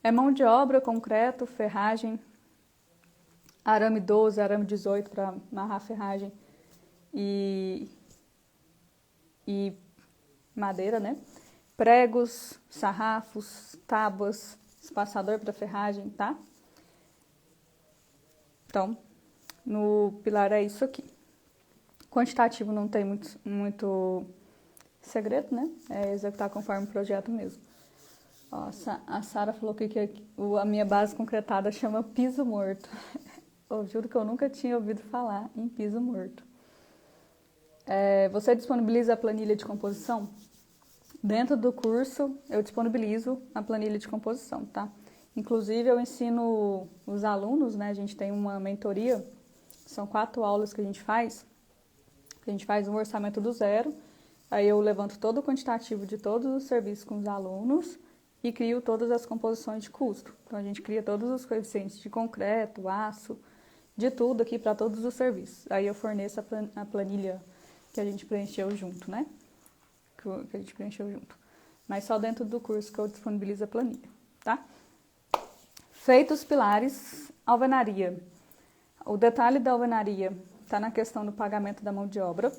é mão de obra, concreto, ferragem, arame 12, arame 18 para amarrar a ferragem e madeira, né? Pregos, sarrafos, tábuas, espaçador para ferragem, tá? Então, no pilar é isso aqui. Quantitativo não tem muito segredo, né? É executar conforme o projeto mesmo. Ó, a Sara falou que a minha base concretada chama piso morto. Eu juro que eu nunca tinha ouvido falar em piso morto. Você disponibiliza a planilha de composição? Dentro do curso, eu disponibilizo a planilha de composição, tá? Inclusive, eu ensino os alunos, né? A gente tem uma mentoria, são 4 aulas que a gente faz. A gente faz um orçamento do zero, aí eu levanto todo o quantitativo de todos os serviços com os alunos e crio todas as composições de custo. Então, a gente cria todos os coeficientes de concreto, aço, de tudo aqui para todos os serviços. Aí eu forneço a planilha que a gente preencheu junto, né? Que a gente preencheu junto. Mas só dentro do curso que eu disponibilizo a planilha, tá? Feitos os pilares, alvenaria. O detalhe da alvenaria está na questão do pagamento da mão de obra.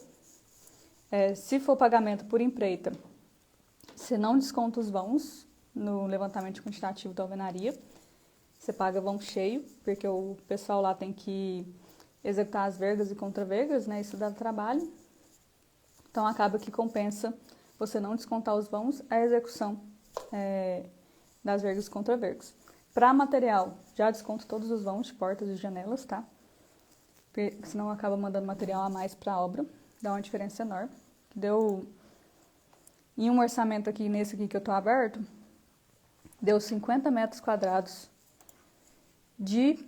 Se for pagamento por empreita, você não desconta os vãos no levantamento quantitativo da alvenaria. Você paga vão cheio, porque o pessoal lá tem que executar as vergas e contravergas, né? Isso dá trabalho. Então, acaba que compensa você não descontar os vãos, a execução das vergas e contravergas. Para material, já desconto todos os vãos de portas e janelas, tá? Porque senão acaba mandando material a mais para a obra, dá uma diferença enorme. Deu, em um orçamento aqui, nesse aqui que eu tô aberto, deu 50 metros quadrados de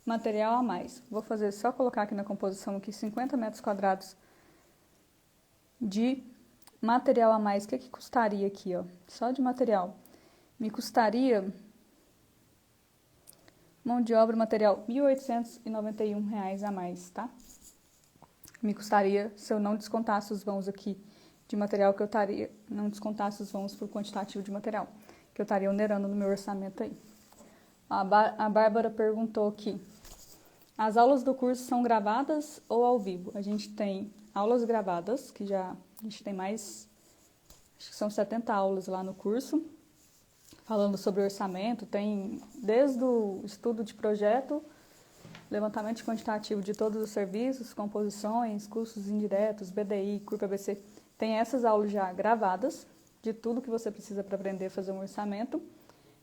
material a mais. Vou fazer só colocar aqui na composição aqui 50 metros quadrados de material a mais. O que custaria aqui, ó? Só de material. Me custaria, mão de obra, material, R$ 1.891 a mais, tá? me custaria se eu não descontasse os vãos aqui de material que eu estaria, não descontasse os vãos por quantitativo de material, que eu estaria onerando no meu orçamento aí. A Bárbara perguntou aqui, as aulas do curso são gravadas ou ao vivo? A gente tem aulas gravadas, que já a gente tem mais, acho que são 70 aulas lá no curso, falando sobre orçamento, tem desde o estudo de projeto, levantamento quantitativo de todos os serviços, composições, custos indiretos, BDI, CURP, ABC. Tem essas aulas já gravadas, de tudo que você precisa para aprender a fazer um orçamento.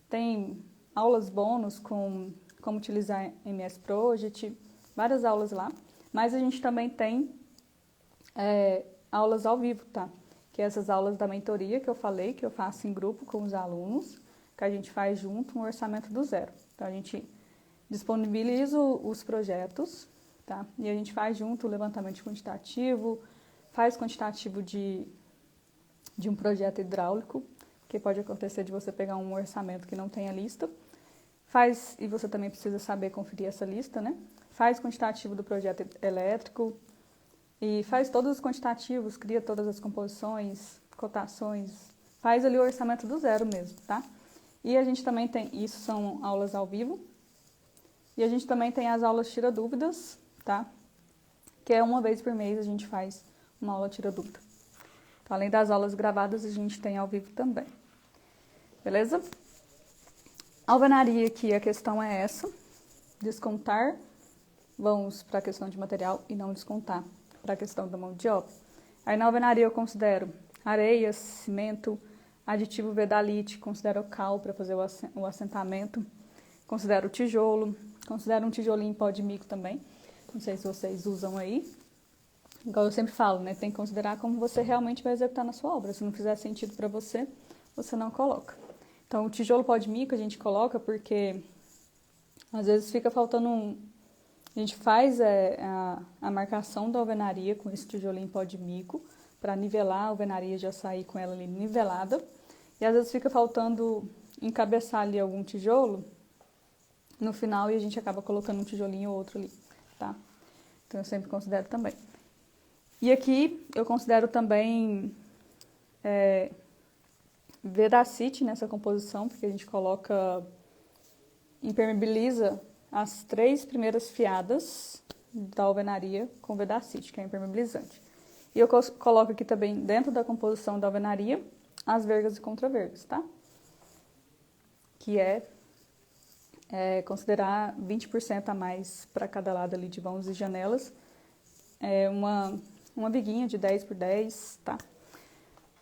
Tem aulas bônus com como utilizar MS Project, várias aulas lá. Mas a gente também tem aulas ao vivo, tá? Que é essas aulas da mentoria que eu falei, que eu faço em grupo com os alunos, que a gente faz junto um orçamento do zero. Então, a gente disponibiliza os projetos, tá? E a gente faz junto o levantamento quantitativo, faz quantitativo de um projeto hidráulico, que pode acontecer de você pegar um orçamento que não tem a lista. Faz, e você também precisa saber conferir essa lista, né? Faz quantitativo do projeto elétrico e faz todos os quantitativos, cria todas as composições, cotações, faz ali o orçamento do zero mesmo, tá? E a gente também tem, isso são aulas ao vivo, e a gente também tem as aulas tira dúvidas, tá? Que é uma vez por mês a gente faz uma aula tira dúvida. Então, além das aulas gravadas, a gente tem ao vivo também. Beleza? Alvenaria aqui, a questão é essa, descontar vamos para a questão de material e não descontar para a questão da mão de obra. Aí na alvenaria eu considero areia, cimento, aditivo vedalite, considero cal para fazer o assentamento, considero tijolo, considero um tijolinho em pó de mico também, não sei se vocês usam aí. Igual eu sempre falo, né? Tem que considerar como você realmente vai executar na sua obra. Se não fizer sentido para você, você não coloca. Então, o tijolo pó de mico a gente coloca porque às vezes fica faltando A gente faz a marcação da alvenaria com esse tijolinho em pó de mico para nivelar a alvenaria, já sair com ela ali nivelada. E às vezes fica faltando encabeçar ali algum tijolo no final e a gente acaba colocando um tijolinho ou outro ali, tá? Então, eu sempre considero também. E aqui eu considero também vedacite nessa composição, porque a gente impermeabiliza as 3 primeiras fiadas da alvenaria com vedacite, que é impermeabilizante. E eu coloco aqui também, dentro da composição da alvenaria, as vergas e contravergas, tá? Que é considerar 20% a mais para cada lado ali de vãos e janelas. É uma biguinha de 10 por 10, tá?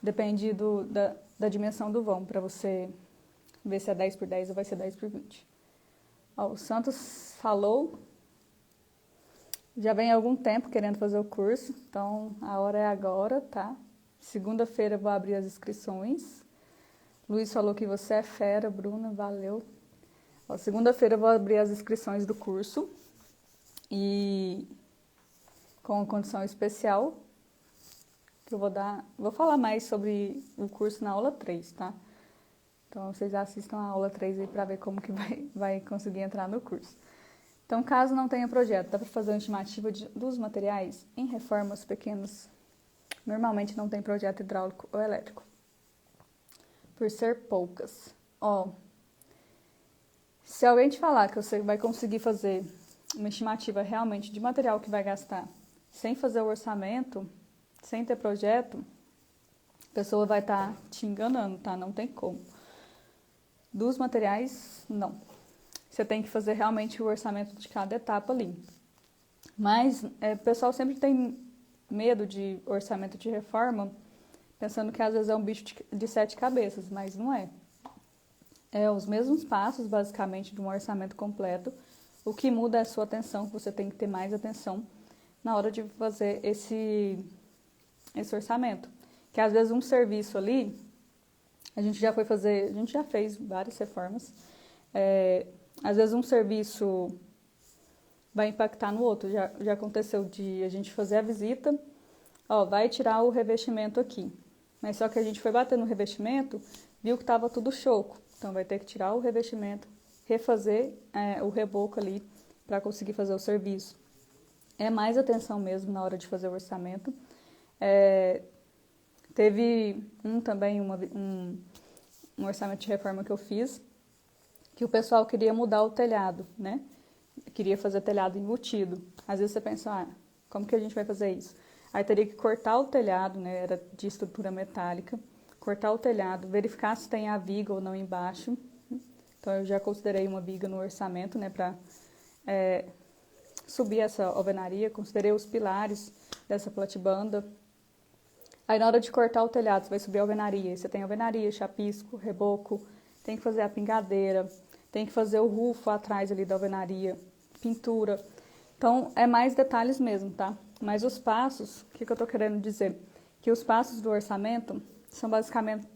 Depende da dimensão do vão, para você ver se é 10 por 10 ou vai ser 10 por 20. Ó, o Santos falou, já vem há algum tempo querendo fazer o curso, então a hora é agora, tá? Segunda-feira eu vou abrir as inscrições. Luiz falou que você é fera, Bruna, valeu. Ó, segunda-feira eu vou abrir as inscrições do curso e com condição especial, que eu vou falar mais sobre o curso na aula 3, tá? Então, vocês assistam a aula 3 aí para ver como que vai conseguir entrar no curso. Então, caso não tenha projeto, dá para fazer uma estimativa dos materiais em reformas pequenas. Normalmente não tem projeto hidráulico ou elétrico, por ser poucas. Ó, se alguém te falar que você vai conseguir fazer uma estimativa realmente de material que vai gastar sem fazer o orçamento, sem ter projeto, a pessoa vai estar te enganando, tá? Não tem como. Dos materiais, não. Você tem que fazer realmente o orçamento de cada etapa ali. Mas o pessoal sempre tem medo de orçamento de reforma, pensando que às vezes é um bicho de 7 cabeças, mas não é. É os mesmos passos, basicamente, de um orçamento completo. O que muda é a sua atenção, que você tem que ter mais atenção na hora de fazer esse orçamento. Que às vezes um serviço ali, a gente já fez várias reformas, às vezes um serviço vai impactar no outro. Já aconteceu de a gente fazer a visita, ó, vai tirar o revestimento aqui. Mas só que a gente foi bater no revestimento, viu que estava tudo choco. Então vai ter que tirar o revestimento, refazer o reboco ali para conseguir fazer o serviço. é mais atenção mesmo na hora de fazer o orçamento. Teve também um orçamento de reforma que eu fiz, que o pessoal queria mudar o telhado, né? Queria fazer telhado embutido. Às vezes você pensa, como que a gente vai fazer isso? Aí teria que cortar o telhado, né? Era de estrutura metálica. Cortar o telhado, verificar se tem a viga ou não embaixo. Então eu já considerei uma viga no orçamento, né? Para subir essa alvenaria. Considerei os pilares dessa platibanda. Aí na hora de cortar o telhado, você vai subir a alvenaria. Você tem alvenaria, chapisco, reboco, tem que fazer a pingadeira, tem que fazer o rufo atrás ali da alvenaria, pintura. Então, é mais detalhes mesmo, tá? Mas os passos, o que eu tô querendo dizer? Que os passos do orçamento são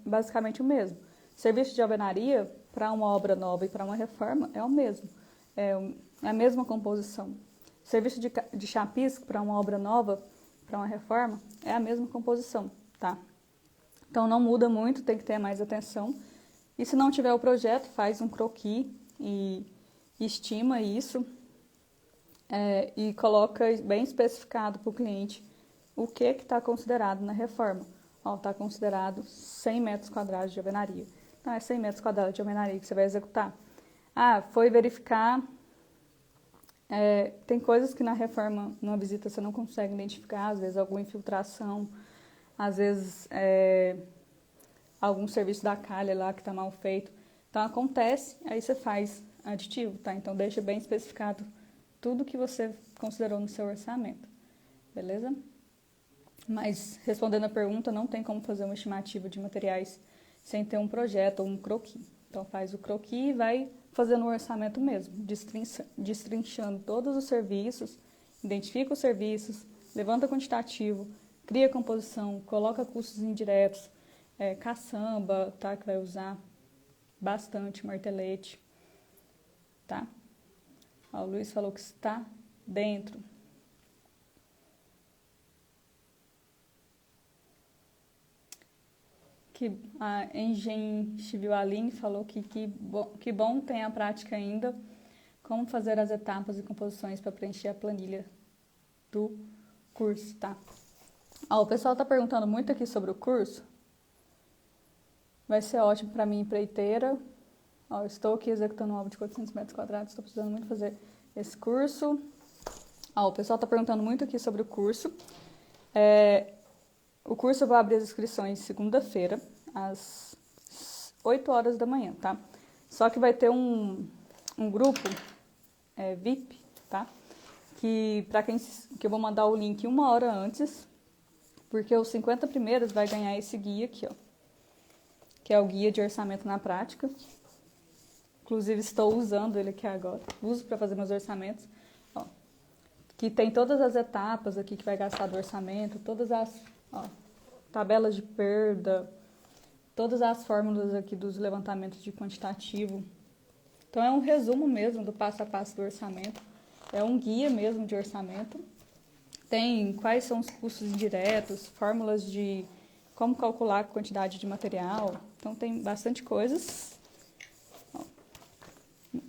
basicamente o mesmo. Serviço de alvenaria, para uma obra nova e para uma reforma, é o mesmo. É a mesma composição. Serviço de chapisco, para uma obra nova, para uma reforma, é a mesma composição, tá? Então, não muda muito, tem que ter mais atenção. E se não tiver o projeto, faz um croquis e estima isso e coloca bem especificado para o cliente o que está considerado na reforma. Está considerado 100 metros quadrados de alvenaria. Então, é 100 metros quadrados de alvenaria que você vai executar. Foi verificar. Tem coisas que na reforma, numa visita, você não consegue identificar, às vezes alguma infiltração, às vezes algum serviço da calha lá que está mal feito. Então acontece, aí você faz aditivo, tá? Então deixa bem especificado tudo que você considerou no seu orçamento, beleza? Mas respondendo a pergunta, não tem como fazer uma estimativa de materiais sem ter um projeto ou um croquis. Então faz o croquis e vai fazendo o orçamento mesmo, destrinchando todos os serviços, identifica os serviços, levanta quantitativo, cria composição, coloca custos indiretos, caçamba, tá? Que vai usar bastante, martelete, tá? O Luiz falou que está dentro. Que a Engen Civil Aline falou que bom tem a prática ainda, como fazer as etapas e composições para preencher a planilha do curso, tá? O pessoal está perguntando muito aqui sobre o curso. Vai ser ótimo para mim, empreiteira. Estou aqui executando uma obra de 400 metros quadrados, estou precisando muito fazer esse curso. O pessoal está perguntando muito aqui sobre o curso. O curso eu vou abrir as inscrições segunda-feira, às 8 horas da manhã, tá? Só que vai ter um grupo VIP, tá? Que eu vou mandar o link 1 hora antes, porque os 50 primeiros vai ganhar esse guia aqui, que é o guia de orçamento na prática. Inclusive, estou usando ele aqui agora. Uso para fazer meus orçamentos. Que tem todas as etapas aqui que vai gastar do orçamento, todas as tabelas de perda, todas as fórmulas aqui dos levantamentos de quantitativo. Então, é um resumo mesmo do passo a passo do orçamento. É um guia mesmo de orçamento. Tem quais são os custos indiretos, fórmulas de como calcular a quantidade de material. Então, tem bastante coisas.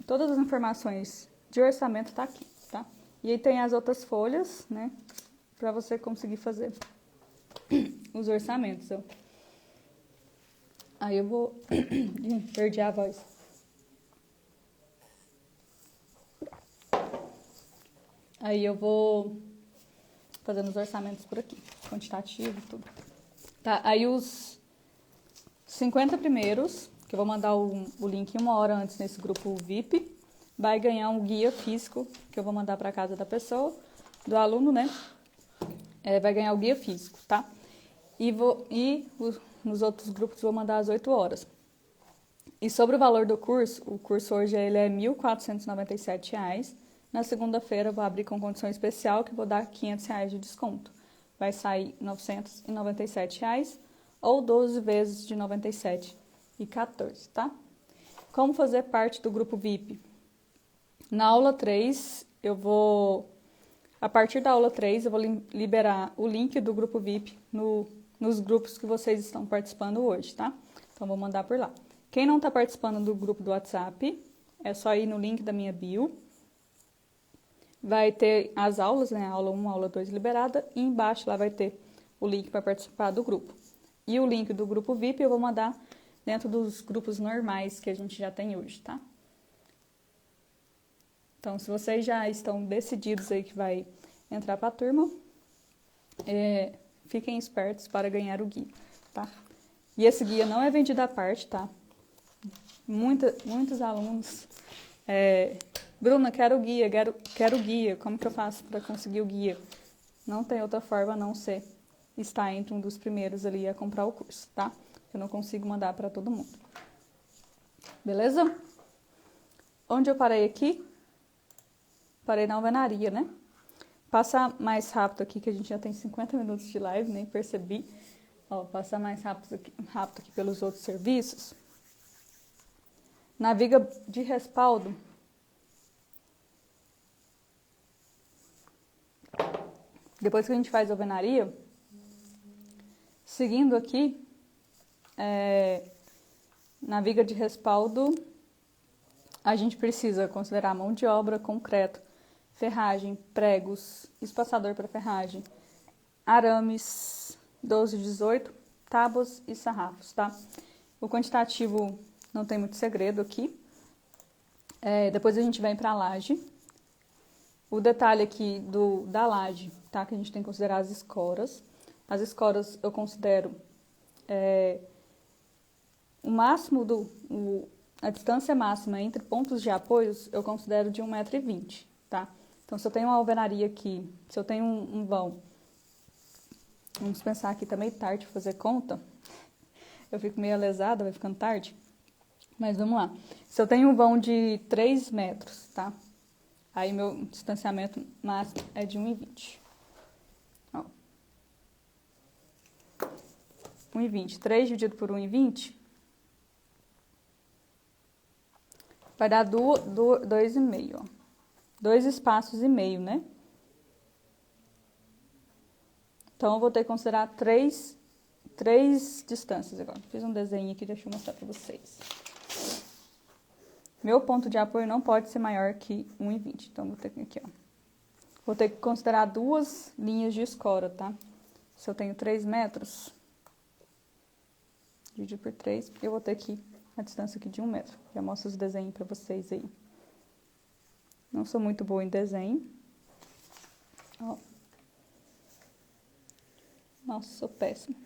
Todas as informações de orçamento está aqui, tá? E aí tem as outras folhas, né? Para você conseguir fazer os orçamentos. Aí eu vou... Perdi a voz. Aí eu vou fazendo os orçamentos por aqui. Quantitativo e tudo. Tá, aí os 50 primeiros, que eu vou mandar o link 1 hora antes nesse grupo VIP, vai ganhar um guia físico, que eu vou mandar para casa da pessoa, do aluno, né? Vai ganhar o guia físico, tá? Nos outros grupos vou mandar às 8 horas. E sobre o valor do curso, o curso hoje ele é R$ 1.497. Na segunda-feira eu vou abrir com condição especial, que eu vou dar R$ 500 de desconto. Vai sair R$ 997 ou 12 vezes de R$ 97,14, tá? Como fazer parte do grupo VIP? Na aula 3, a partir da aula 3, eu vou liberar o link do grupo VIP nos grupos que vocês estão participando hoje, tá? Então, vou mandar por lá. Quem não está participando do grupo do WhatsApp, é só ir no link da minha bio. vai ter as aulas, né? Aula 1, aula 2 liberada, e embaixo lá vai ter o link para participar do grupo. E o link do grupo VIP eu vou mandar dentro dos grupos normais que a gente já tem hoje, tá? Então, se vocês já estão decididos aí que vai entrar para a turma, fiquem espertos para ganhar o guia, tá? E esse guia não é vendido à parte, tá? Muitos alunos... Bruna, quero o guia, como que eu faço para conseguir o guia? Não tem outra forma a não ser estar entre um dos primeiros ali a comprar o curso, tá? Eu não consigo mandar para todo mundo. Beleza? Onde eu parei aqui? Parei na alvenaria, né? Passar mais rápido aqui, que a gente já tem 50 minutos de live, nem percebi. Ó, passar mais rápido aqui pelos outros serviços. Na viga de respaldo, depois que a gente faz a alvenaria, seguindo aqui, na viga de respaldo, a gente precisa considerar mão de obra, concreto, ferragem, pregos, espaçador para ferragem, arames, 12, 18, tábuas e sarrafos, tá? O quantitativo não tem muito segredo aqui. Depois a gente vem para a laje. O detalhe aqui da laje, tá? Que a gente tem que considerar as escoras. As escoras eu considero o máximo a distância máxima entre pontos de apoios, eu considero de 1,20 m, tá? Então, se eu tenho uma alvenaria aqui, se eu tenho um vão, vamos pensar aqui, tá meio tarde para fazer conta, eu fico meio lesada, vai ficando tarde, mas vamos lá. Se eu tenho um vão de 3 metros, tá? Aí meu distanciamento máximo é de 1,20 m. Ó. 1,20 m. 3 dividido por 1,20 m vai dar 2,5, ó. 2 espaços e meio, né? Então, eu vou ter que considerar três distâncias agora. Fiz um desenho aqui, deixa eu mostrar para vocês. Meu ponto de apoio não pode ser maior que 1,20 m. Então, vou ter que aqui, ó. Vou ter que considerar 2 linhas de escora, tá? Se eu tenho 3 metros, dividido por 3, eu vou ter que a distância aqui de 1 metro. Já mostro os desenhos para vocês aí. Não sou muito boa em desenho. Ó. Nossa, sou péssima.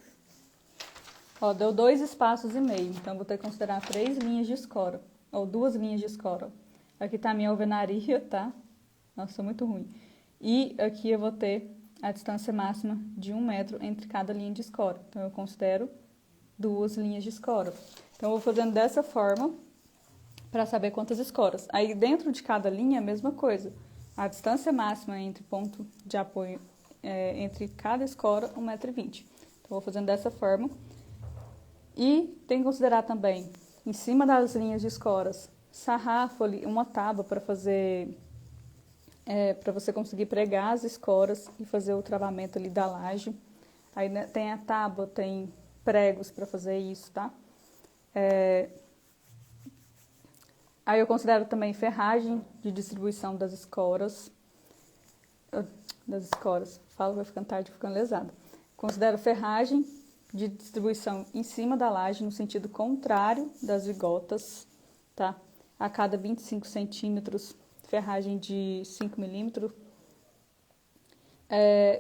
Ó, deu 2 espaços e meio. Então, vou ter que considerar 3 linhas de escora. Ou 2 linhas de escora. Aqui tá a minha alvenaria, tá? Nossa, sou muito ruim. E aqui eu vou ter a distância máxima de 1 metro entre cada linha de escora. Então, eu considero 2 linhas de escora. Então, eu vou fazendo dessa forma para saber quantas escoras. Aí, dentro de cada linha, a mesma coisa. A distância máxima entre ponto de apoio entre cada escora, 1,20 m. Então, vou fazendo dessa forma. E tem que considerar também, em cima das linhas de escoras, sarrafo ali, uma tábua para fazer... para você conseguir pregar as escoras e fazer o travamento ali da laje. Aí, né, tem a tábua, tem pregos para fazer isso, tá? Aí eu considero também ferragem de distribuição das escoras. Falo, vai ficando tarde, ficando lesada. Considero ferragem de distribuição em cima da laje, no sentido contrário das vigotas, tá? A cada 25 centímetros, ferragem de 5 milímetros.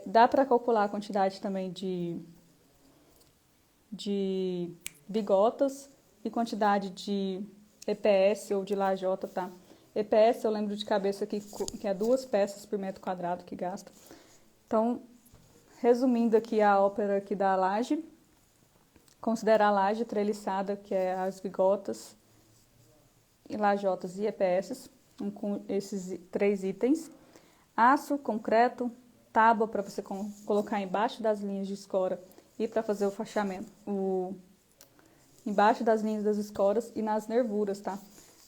Dá para calcular a quantidade também de vigotas e quantidade de EPS ou de lajota, tá? EPS eu lembro de cabeça aqui que é 2 peças por metro quadrado que gasta. Então, resumindo aqui a ópera aqui da laje, considerar a laje treliçada, que é as vigotas, e lajotas e EPS, com esses 3 itens. Aço, concreto, tábua para você colocar embaixo das linhas de escora e para fazer o fechamento, embaixo das linhas das escoras e nas nervuras, tá?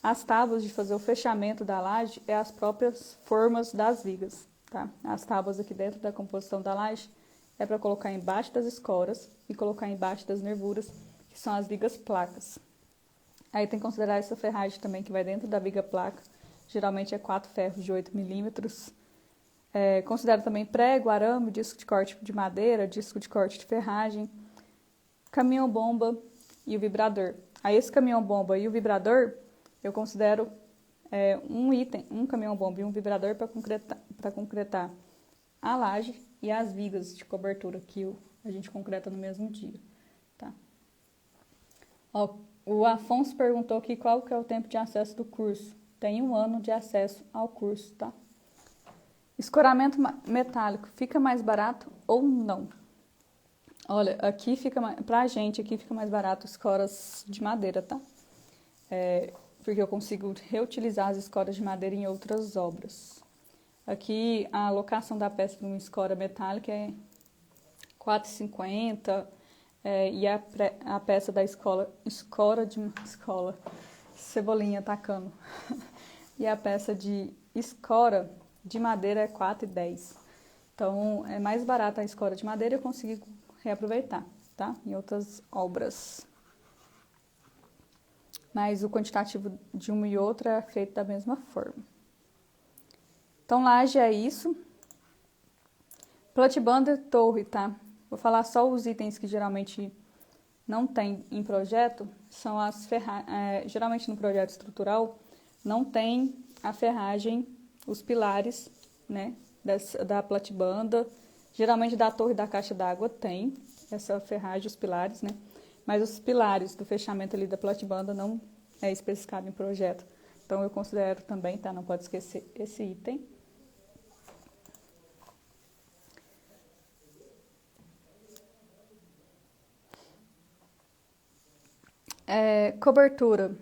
As tábuas de fazer o fechamento da laje é as próprias formas das vigas, tá? As tábuas aqui dentro da composição da laje é para colocar embaixo das escoras e colocar embaixo das nervuras, que são as vigas placas. Aí tem que considerar essa ferragem também que vai dentro da viga placa. Geralmente é 4 ferros de 8 milímetros. Considero também prego, arame, disco de corte de madeira, disco de corte de ferragem, caminhão-bomba e o vibrador. Aí esse caminhão-bomba e o vibrador, eu considero um item, um caminhão-bomba e um vibrador para concretar a laje e as vigas de cobertura que a gente concreta no mesmo dia. Tá? Ó, o Afonso perguntou aqui qual que é o tempo de acesso do curso. Tem 1 ano de acesso ao curso, tá? Escoramento metálico, fica mais barato ou não? Olha, aqui pra gente aqui fica mais barato escoras de madeira, tá? Porque eu consigo reutilizar as escoras de madeira em outras obras. Aqui a alocação da peça para uma escora metálica é R$ 4,50 e a peça da cebolinha tacando. E a peça de escora de madeira é R$ 4,10. Então, é mais barata a escora de madeira e eu consigo reaproveitar, tá? Em outras obras. Mas o quantitativo de uma e outra é feito da mesma forma. Então, laje é isso. Platibanda e torre, tá? Vou falar só os itens que geralmente não tem em projeto, são as ferragens. Geralmente no projeto estrutural não tem a ferragem, os pilares, né, da platibanda. Geralmente da torre da caixa d'água tem essa ferragem, os pilares, né? Mas os pilares do fechamento ali da platibanda não é especificado em projeto. Então eu considero também, tá? Não pode esquecer esse item. Cobertura.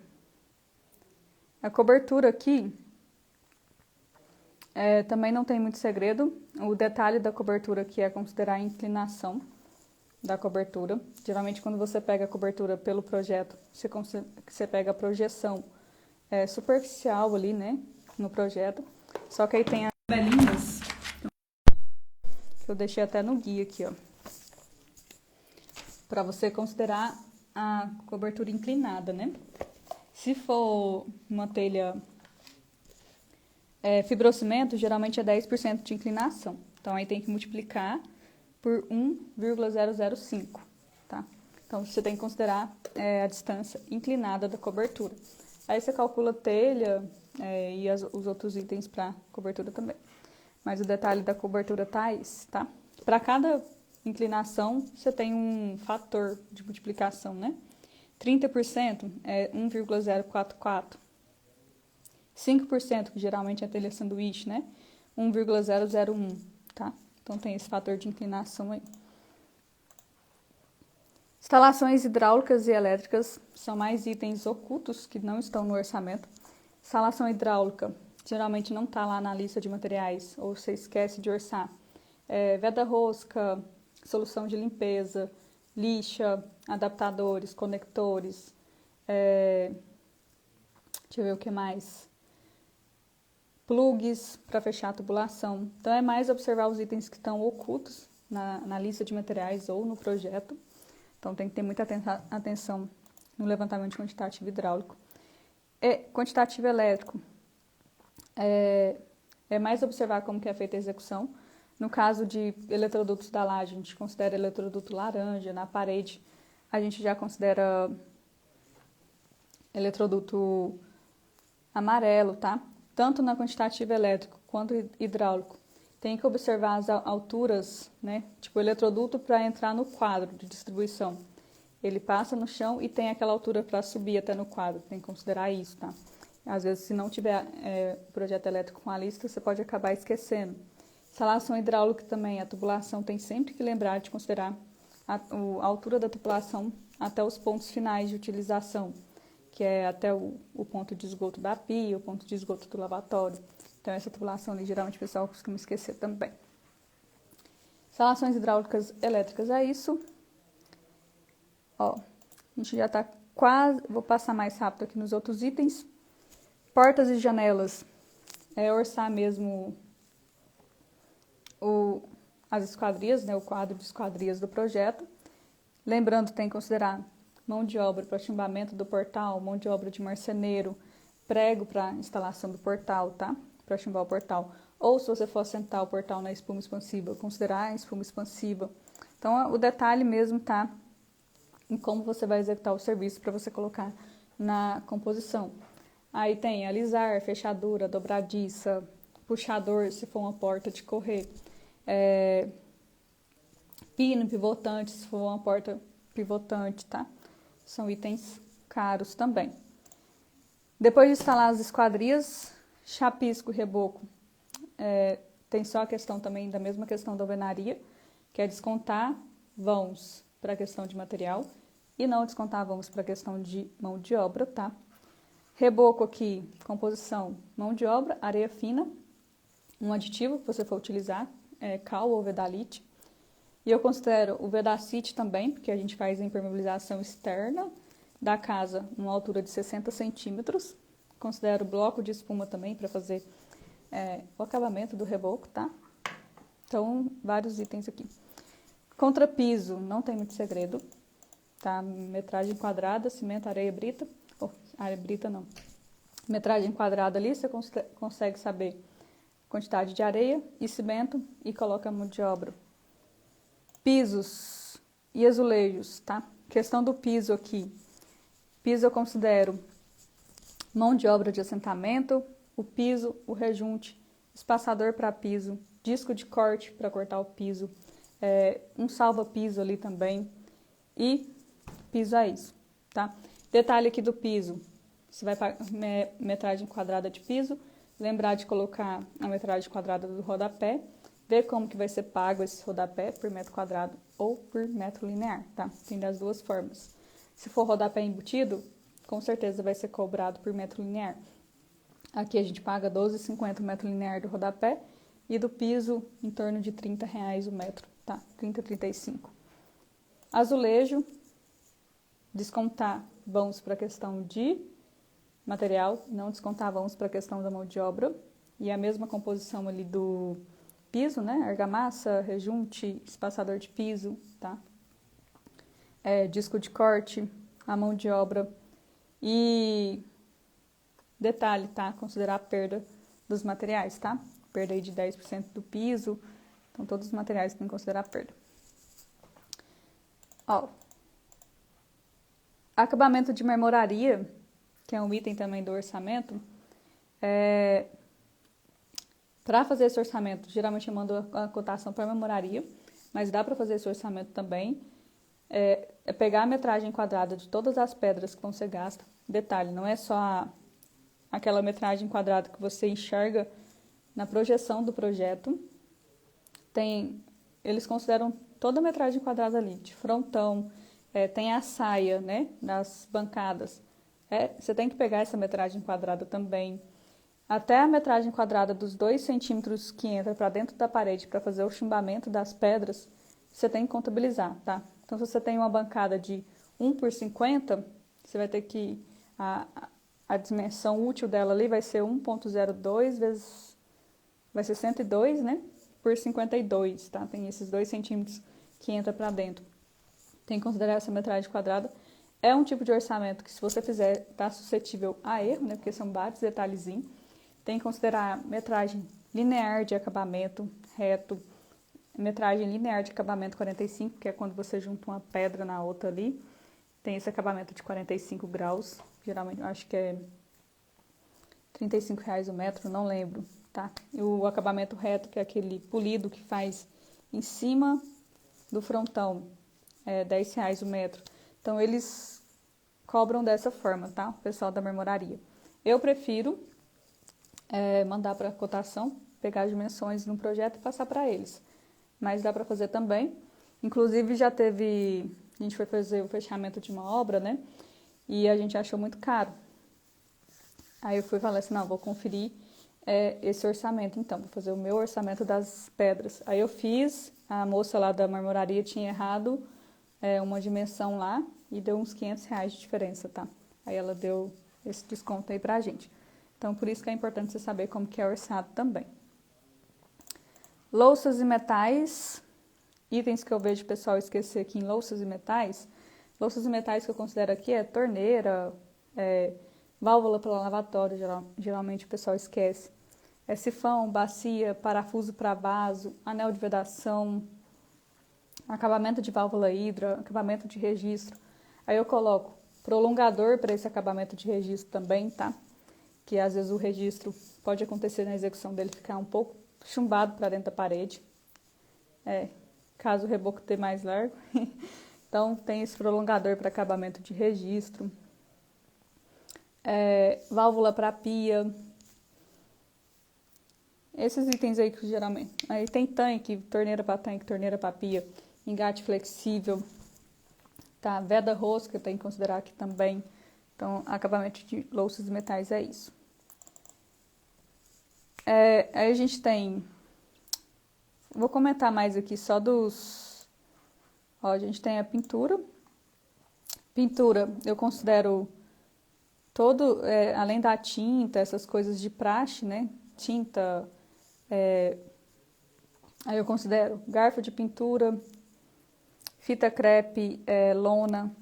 A cobertura aqui também não tem muito segredo. O detalhe da cobertura aqui é considerar a inclinação da cobertura. Geralmente, quando você pega a cobertura pelo projeto, você pega a projeção superficial ali, né, no projeto. Só que aí tem as tabelinhas, que eu deixei até no guia aqui, ó, para você considerar a cobertura inclinada, né? Se for uma telha fibrocimento, geralmente é 10% de inclinação. Então, aí tem que multiplicar por 1,005, tá? Então, você tem que considerar a distância inclinada da cobertura. Aí você calcula telha e os outros itens para cobertura também. Mas o detalhe da cobertura tá esse, tá? Para cada inclinação, você tem um fator de multiplicação, né? 30% é 1,044. 5%, que geralmente é telha sanduíche, né? 1,001, tá? Então tem esse fator de inclinação aí. Instalações hidráulicas e elétricas são mais itens ocultos que não estão no orçamento. Instalação hidráulica geralmente não está lá na lista de materiais ou você esquece de orçar. Veda-rosca, solução de limpeza, lixa, adaptadores, conectores, deixa eu ver o que mais. Plugs para fechar a tubulação. Então é mais observar os itens que estão ocultos na lista de materiais ou no projeto. Então tem que ter muita atenção no levantamento de quantitativo hidráulico. Quantitativo elétrico. É mais observar como que é feita a execução. No caso de eletrodutos da laje, a gente considera eletroduto laranja. Na parede, a gente já considera eletroduto amarelo, tá? Tanto na quantitativo elétrico quanto hidráulico. Tem que observar as alturas, né? Tipo, o eletroduto para entrar no quadro de distribuição. Ele passa no chão e tem aquela altura para subir até no quadro. Tem que considerar isso, tá? Às vezes, se não tiver projeto elétrico com a lista, você pode acabar esquecendo. Instalação hidráulica também, a tubulação tem sempre que lembrar de considerar a altura da tubulação até os pontos finais de utilização, que é até o ponto de esgoto da pia, o ponto de esgoto do lavatório. Então, essa tubulação ali, geralmente, o pessoal costuma esquecer também. Instalações hidráulicas elétricas é isso. Ó, a gente já está quase... Vou passar mais rápido aqui nos outros itens. Portas e janelas. Orçar mesmo as esquadrias, né, o quadro de esquadrias do projeto. Lembrando, tem que considerar mão de obra para chumbamento do portal, mão de obra de marceneiro, prego para instalação do portal, tá? Para chumbar o portal. ou se você for assentar o portal na espuma expansiva, considerar a espuma expansiva. Então, o detalhe mesmo está em como você vai executar o serviço para você colocar na composição. Aí tem alisar, fechadura, dobradiça, puxador, se for uma porta de correr, pino pivotante, se for uma porta pivotante, tá? São itens caros também. Depois de instalar as esquadrias, chapisco e reboco, tem só a questão também da mesma questão da alvenaria, que é descontar vãos para a questão de material e não descontar vãos para a questão de mão de obra, tá? Reboco aqui, composição, mão de obra, areia fina, um aditivo que você for utilizar, cal ou vedalite. E eu considero o vedacite também, porque a gente faz a impermeabilização externa da casa numa altura de 60 centímetros. Considero bloco de espuma também para fazer o acabamento do reboco, tá? Então, vários itens aqui. Contrapiso, não tem muito segredo, tá? Metragem quadrada, cimento, areia, brita. Areia brita não. Metragem quadrada ali, você consegue saber a quantidade de areia e cimento e coloca a mão de obra. Pisos e azulejos, tá? Questão do piso aqui. Piso eu considero mão de obra de assentamento, o piso, o rejunte, espaçador para piso, disco de corte para cortar o piso, um salva-piso ali também e piso é isso, tá? Detalhe aqui do piso, você vai para metragem quadrada de piso, lembrar de colocar a metragem quadrada do rodapé, ver como que vai ser pago esse rodapé, por metro quadrado ou por metro linear, tá? Tem das duas formas. Se for rodapé embutido, com certeza vai ser cobrado por metro linear. Aqui a gente paga R$12,50 o metro linear do rodapé e do piso em torno de R$30 o metro, tá? 30, 35. Azulejo, descontar vãos para a questão de material, não descontar vãos para a questão da mão de obra. E a mesma composição ali do piso, né? Argamassa, rejunte, espaçador de piso, tá? Disco de corte, a mão de obra. E detalhe, tá? Considerar a perda dos materiais, tá? Perda aí de 10% do piso. Então, todos os materiais tem que considerar a perda. Ó, acabamento de marmoraria, que é um item também do orçamento, para fazer esse orçamento, geralmente eu mando a cotação para marmoraria, mas dá para fazer esse orçamento também. É pegar a metragem quadrada de todas as pedras que vão ser gastas. Detalhe, não é só aquela metragem quadrada que você enxerga na projeção do projeto. Eles consideram toda a metragem quadrada ali, de frontão, tem a saia, né, das bancadas. Você tem que pegar essa metragem quadrada também. Até a metragem quadrada dos 2 centímetros que entra para dentro da parede para fazer o chumbamento das pedras, você tem que contabilizar, tá? Então, se você tem uma bancada de 1/50, você vai ter que... A dimensão útil dela ali vai ser 1,02 vezes... Vai ser 102, né? Por 52, tá? Tem esses 2 centímetros que entra para dentro. Tem que considerar essa metragem quadrada. É um tipo de orçamento que, se você fizer, está suscetível a erro, né? Porque são vários detalhezinhos. Tem que considerar metragem linear de acabamento reto, metragem linear de acabamento 45, que é quando você junta uma pedra na outra ali. Tem esse acabamento de 45 graus, geralmente eu acho que é R$35 o metro, não lembro, tá? E o acabamento reto, que é aquele polido que faz em cima do frontão, é R$10 o metro. Então, eles cobram dessa forma, tá? O pessoal da marmoraria. Eu prefiro mandar para cotação, pegar as dimensões no projeto e passar para eles. Mas dá para fazer também. Inclusive, a gente foi fazer o fechamento de uma obra, né? E a gente achou muito caro. Aí eu fui falar assim, não, vou conferir esse orçamento, então. Vou fazer o meu orçamento das pedras. Aí eu fiz, a moça lá da marmoraria tinha errado uma dimensão lá e deu uns R$500 de diferença, tá? Aí ela deu esse desconto aí pra gente. Então, por isso que é importante você saber como que é orçado também. Louças e metais, itens que eu vejo o pessoal esquecer aqui em louças e metais. Louças e metais que eu considero aqui é torneira, válvula para lavatório, geralmente o pessoal esquece. sifão, bacia, parafuso para vaso, anel de vedação, acabamento de válvula hidra, acabamento de registro. Aí eu coloco prolongador para esse acabamento de registro também, tá? Que às vezes o registro pode acontecer na execução dele ficar um pouco chumbado para dentro da parede. Caso o reboco esteja mais largo. Então tem esse prolongador para acabamento de registro. Válvula para pia. Esses itens aí que geralmente... Aí tem tanque, torneira para tanque, torneira para pia, engate flexível, tá? Veda rosca tem que considerar aqui também. Então, acabamento de louças e metais é isso. Aí a gente tem... Vou comentar mais aqui só dos... Ó, a gente tem a pintura. Pintura, eu considero todo... além da tinta, essas coisas de praxe, né? Tinta... Aí eu considero garfo de pintura, fita crepe, lona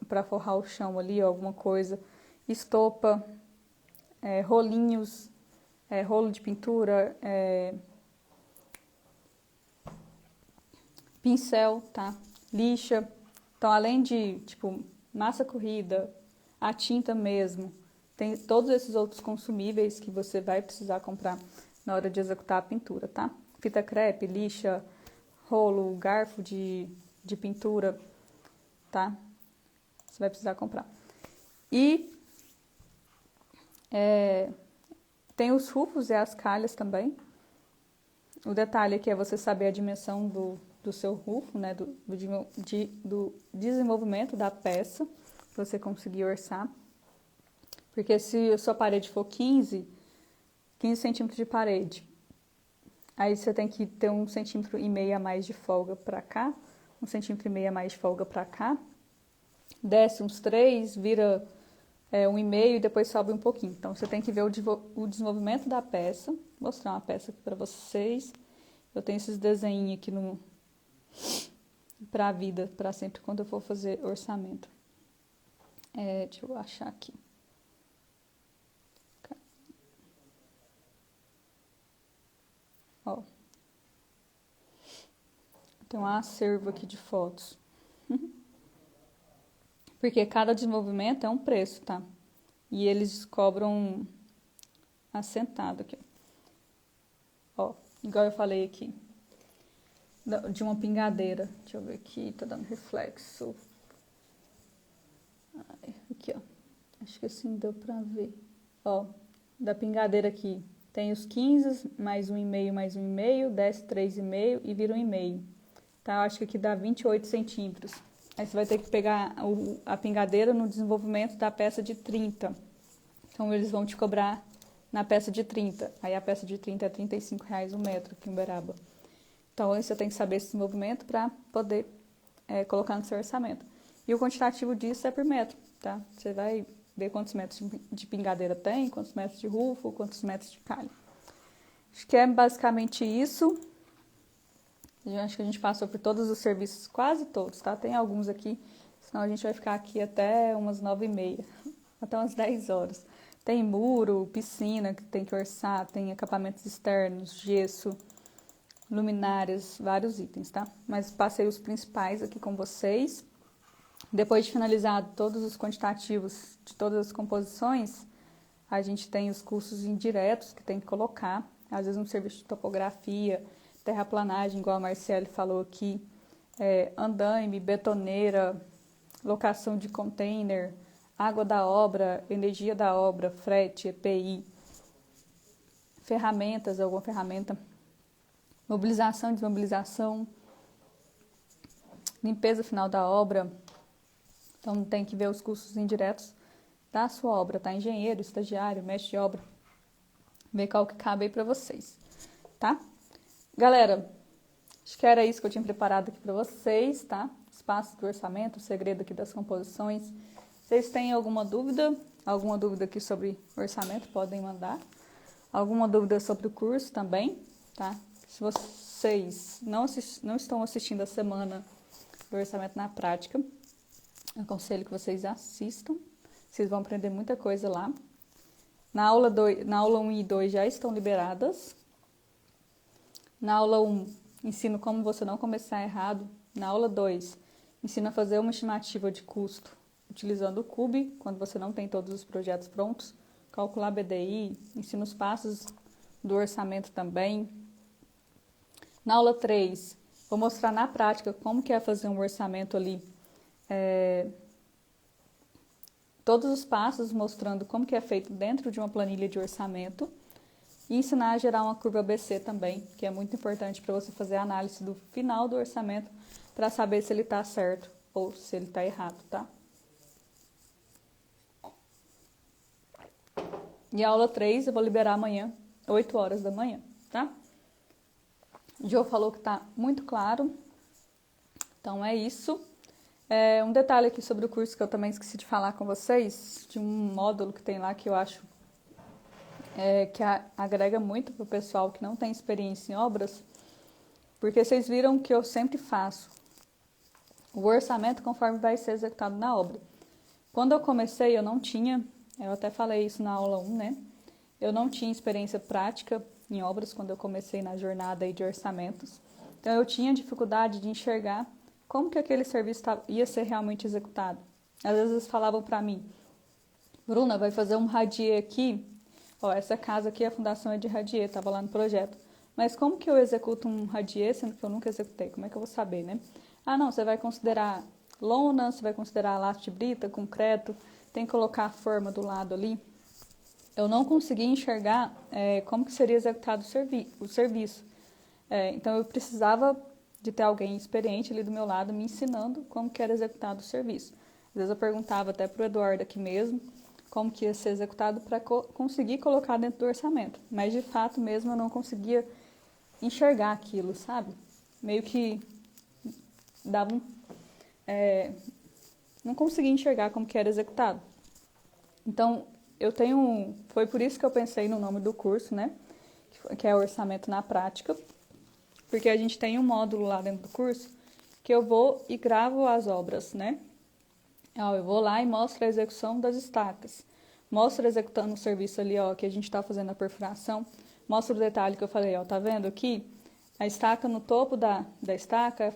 para forrar o chão ali, alguma coisa, estopa, rolinhos, rolo de pintura, pincel, tá? Lixa. Então, além de, tipo, massa corrida, a tinta mesmo, tem todos esses outros consumíveis que você vai precisar comprar na hora de executar a pintura, tá? Fita crepe, lixa, rolo, garfo de pintura, tá? Você vai precisar comprar. E tem os rufos e as calhas também. O detalhe aqui é você saber a dimensão do seu rufo, né? Do desenvolvimento da peça, pra você conseguir orçar. Porque se a sua parede for 15 centímetros de parede, aí você tem que ter 1,5 centímetros a mais de folga para cá, 1,5 centímetros a mais de folga para cá, desce uns 3, vira 1,5 e depois sobe um pouquinho. Então, você tem que ver o desenvolvimento da peça. Vou mostrar uma peça aqui para vocês. Eu tenho esses desenhos aqui para a vida, para sempre, quando eu for fazer orçamento. Deixa eu achar aqui. Ó. Tem um acervo aqui de fotos. Porque cada desenvolvimento é um preço, tá? E eles cobram assentado aqui. Ó, igual eu falei aqui. De uma pingadeira. Deixa eu ver aqui, tá dando reflexo. Aqui, ó. Acho que assim deu pra ver. Ó, da pingadeira aqui. Tem os 15, mais 1,5, mais 1,5, desce 3,5 e vira 1,5. Tá? Eu acho que aqui dá 28 centímetros. Aí você vai ter que pegar a pingadeira no desenvolvimento da peça de 30. Então, eles vão te cobrar na peça de 30. Aí, a peça de 30 é R$35 o metro aqui em Uberaba. Então, aí você tem que saber esse desenvolvimento para poder colocar no seu orçamento. E o quantitativo disso é por metro, tá? Você vai ver quantos metros de pingadeira tem, quantos metros de rufo, quantos metros de calha. Acho que é basicamente isso. Eu acho que a gente passou por todos os serviços, quase todos, tá? Tem alguns aqui, senão a gente vai ficar aqui até umas 9h30, até umas 10 horas. Tem muro, piscina que tem que orçar, tem acabamentos externos, gesso, luminárias, vários itens, tá? Mas passei os principais aqui com vocês. Depois de finalizado todos os quantitativos de todas as composições, a gente tem os custos indiretos que tem que colocar, às vezes um serviço de topografia, terraplanagem, igual a Marciele falou aqui, andaime, betoneira, locação de container, água da obra, energia da obra, frete, EPI, ferramentas, alguma ferramenta, mobilização e desmobilização, limpeza final da obra. Então, tem que ver os custos indiretos da sua obra, tá? Engenheiro, estagiário, mestre de obra. Ver qual que cabe aí pra vocês, tá? Galera, acho que era isso que eu tinha preparado aqui para vocês, tá? Espaço do orçamento, o segredo aqui das composições. Vocês têm alguma dúvida aqui sobre orçamento, podem mandar. Alguma dúvida sobre o curso também, tá? Se vocês não estão assistindo a semana do orçamento na prática, eu aconselho que vocês assistam. Vocês vão aprender muita coisa lá. Na aula 1 e 2 já estão liberadas. Na aula 1, ensino como você não começar errado. Na aula 2, ensino a fazer uma estimativa de custo utilizando o CUB, quando você não tem todos os projetos prontos. Calcular BDI, ensino os passos do orçamento também. Na aula 3, vou mostrar na prática como que é fazer um orçamento ali. Todos os passos mostrando como que é feito dentro de uma planilha de orçamento. E ensinar a gerar uma curva ABC também, que é muito importante para você fazer a análise do final do orçamento para saber se ele está certo ou se ele está errado, tá? E a aula 3 eu vou liberar amanhã, 8 horas da manhã, tá? O Joe falou que tá muito claro. Então é isso. Um detalhe aqui sobre o curso que eu também esqueci de falar com vocês, de um módulo que tem lá que eu acho que agrega muito para o pessoal que não tem experiência em obras, porque vocês viram que eu sempre faço o orçamento conforme vai ser executado na obra. Quando eu comecei, eu até falei isso na aula 1, né? Eu não tinha experiência prática em obras quando eu comecei na jornada aí de orçamentos. Então, eu tinha dificuldade de enxergar como que aquele serviço ia ser realmente executado. Às vezes, eles falavam para mim, Bruna, vai fazer um radier aqui. Ó, essa casa aqui, a fundação é de radier, estava lá no projeto. Mas como que eu executo um radier, sendo que eu nunca executei? Como é que eu vou saber, né? Ah, não, você vai considerar lona, você vai considerar laço de brita, concreto, tem que colocar a forma do lado ali. Eu não consegui enxergar como que seria executado o serviço. Então, eu precisava de ter alguém experiente ali do meu lado me ensinando como que era executado o serviço. Às vezes eu perguntava até para o Eduardo aqui mesmo, como que ia ser executado para conseguir colocar dentro do orçamento. Mas, de fato mesmo, eu não conseguia enxergar aquilo, sabe? Meio que dava não conseguia enxergar como que era executado. Então, foi por isso que eu pensei no nome do curso, né? Que é Orçamento na Prática. Porque a gente tem um módulo lá dentro do curso que eu vou e gravo as obras, né? Eu vou lá e mostro a execução das estacas. Mostro executando o serviço ali, ó, que a gente está fazendo a perfuração. Mostro o detalhe que eu falei, ó, tá vendo aqui? A estaca no topo da estaca,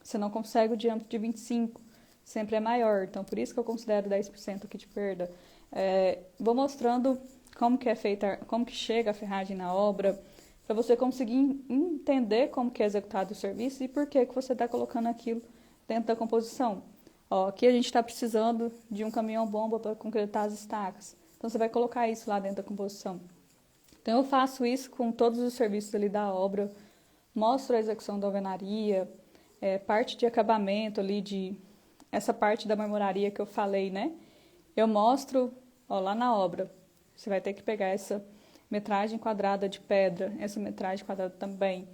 você não consegue o diâmetro de 25, sempre é maior. Então, por isso que eu considero 10% aqui de perda. Vou mostrando como que é feita, como que chega a ferragem na obra, para você conseguir entender como que é executado o serviço e por que que você está colocando aquilo dentro da composição. Ó, aqui a gente está precisando de um caminhão-bomba para concretar as estacas. Então, você vai colocar isso lá dentro da composição. Então, eu faço isso com todos os serviços ali da obra, mostro a execução da alvenaria, parte de acabamento ali, essa parte da marmoraria que eu falei, né? Eu mostro, ó, lá na obra. Você vai ter que pegar essa metragem quadrada de pedra, essa metragem quadrada também.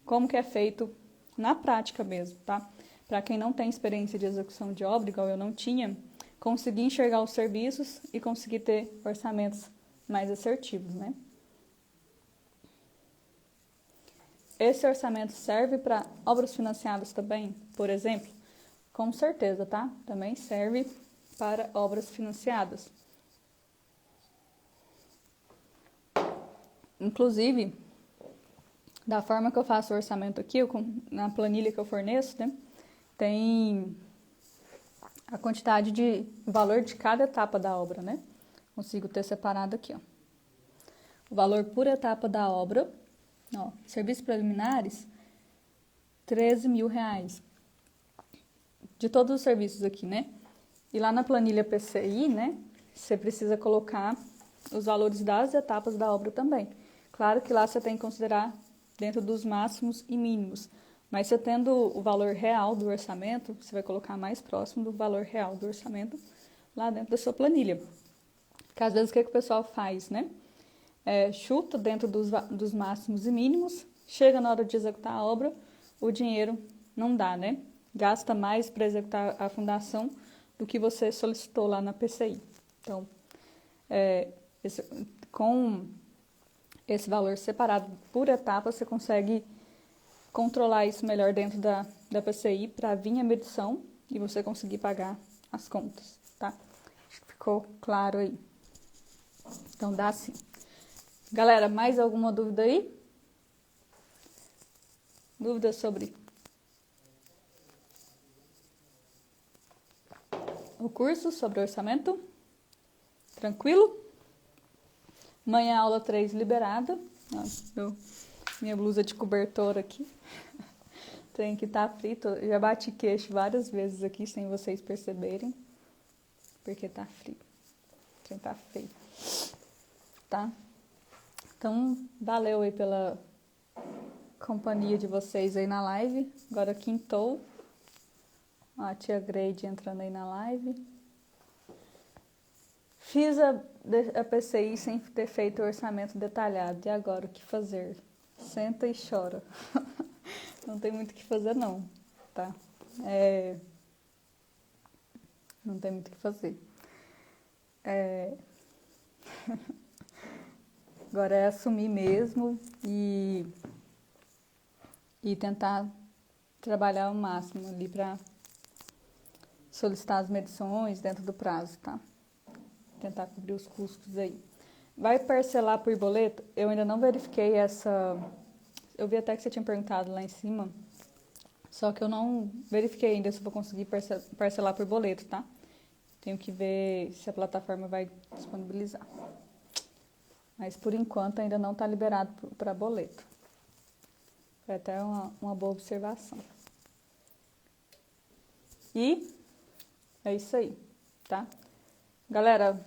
Como que é feito na prática mesmo, tá? Para quem não tem experiência de execução de obra, igual eu não tinha, conseguir enxergar os serviços e conseguir ter orçamentos mais assertivos, né? Esse orçamento serve para obras financiadas também, por exemplo? Com certeza, tá? Também serve para obras financiadas. Inclusive, da forma que eu faço o orçamento aqui, na planilha que eu forneço, né, tem a quantidade de valor de cada etapa da obra, né? Consigo ter separado aqui, ó. O valor por etapa da obra, ó, serviços preliminares, R$13.000. De todos os serviços aqui, né? E lá na planilha PCI, né, você precisa colocar os valores das etapas da obra também. Claro que lá você tem que considerar dentro dos máximos e mínimos, mas você tendo o valor real do orçamento, você vai colocar mais próximo do valor real do orçamento lá dentro da sua planilha. Porque às vezes o que o pessoal faz, né? Chuta dentro dos máximos e mínimos, chega na hora de executar a obra, o dinheiro não dá, né? Gasta mais para executar a fundação do que você solicitou lá na PCI. Então, com esse valor separado por etapa, você consegue controlar isso melhor dentro da PCI para vir a medição e você conseguir pagar as contas, tá? Acho que ficou claro aí. Então dá sim. Galera, mais alguma dúvida aí? Dúvida sobre o curso, sobre orçamento? Tranquilo? Amanhã aula 3 liberada. Minha blusa de cobertor aqui. Tem que estar frito. Eu já bati queixo várias vezes aqui sem vocês perceberem. Porque tá frio. Tem tá feio. Tá? Então, valeu aí pela companhia de vocês aí na live. Agora quintou. Ó, a tia Grade entrando aí na live. Fiz a PCI sem ter feito o orçamento detalhado. E agora, o que fazer? Senta e chora. Não tem muito o que fazer, não. Tá? Não tem muito o que fazer. Agora é assumir mesmo e tentar trabalhar o máximo ali para solicitar as medições dentro do prazo, tá? Tentar cobrir os custos aí. Vai parcelar por boleto? Eu ainda não verifiquei essa... Eu vi até que você tinha perguntado lá em cima, só que eu não verifiquei ainda se eu vou conseguir parcelar por boleto, tá? Tenho que ver se a plataforma vai disponibilizar. Mas por enquanto ainda não está liberado para boleto. Foi até uma boa observação. E é isso aí, tá? Galera,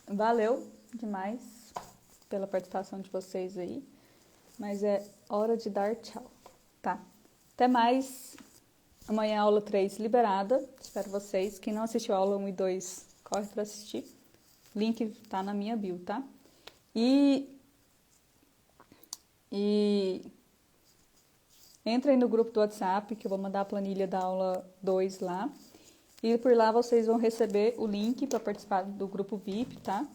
valeu demais pela participação de vocês aí. Mas é hora de dar tchau, tá? Até mais. Amanhã aula 3 liberada. Espero vocês. Quem não assistiu a aula 1 e 2, corre para assistir. Link tá na minha bio, tá? E entrem no grupo do WhatsApp, que eu vou mandar a planilha da aula 2 lá. E por lá vocês vão receber o link para participar do grupo VIP, tá?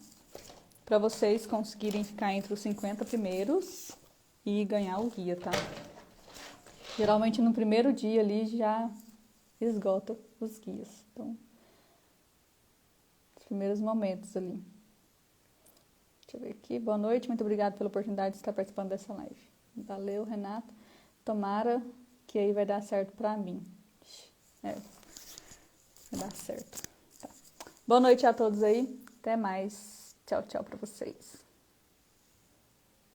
Para vocês conseguirem ficar entre os 50 primeiros e ganhar o guia, tá? Geralmente no primeiro dia ali já esgota os guias. Então, os primeiros momentos ali. Deixa eu ver aqui. Boa noite, muito obrigada pela oportunidade de estar participando dessa live. Valeu, Renata. Tomara que aí vai dar certo pra mim. Vai dar certo. Tá. Boa noite a todos aí. Até mais. Tchau, tchau pra vocês.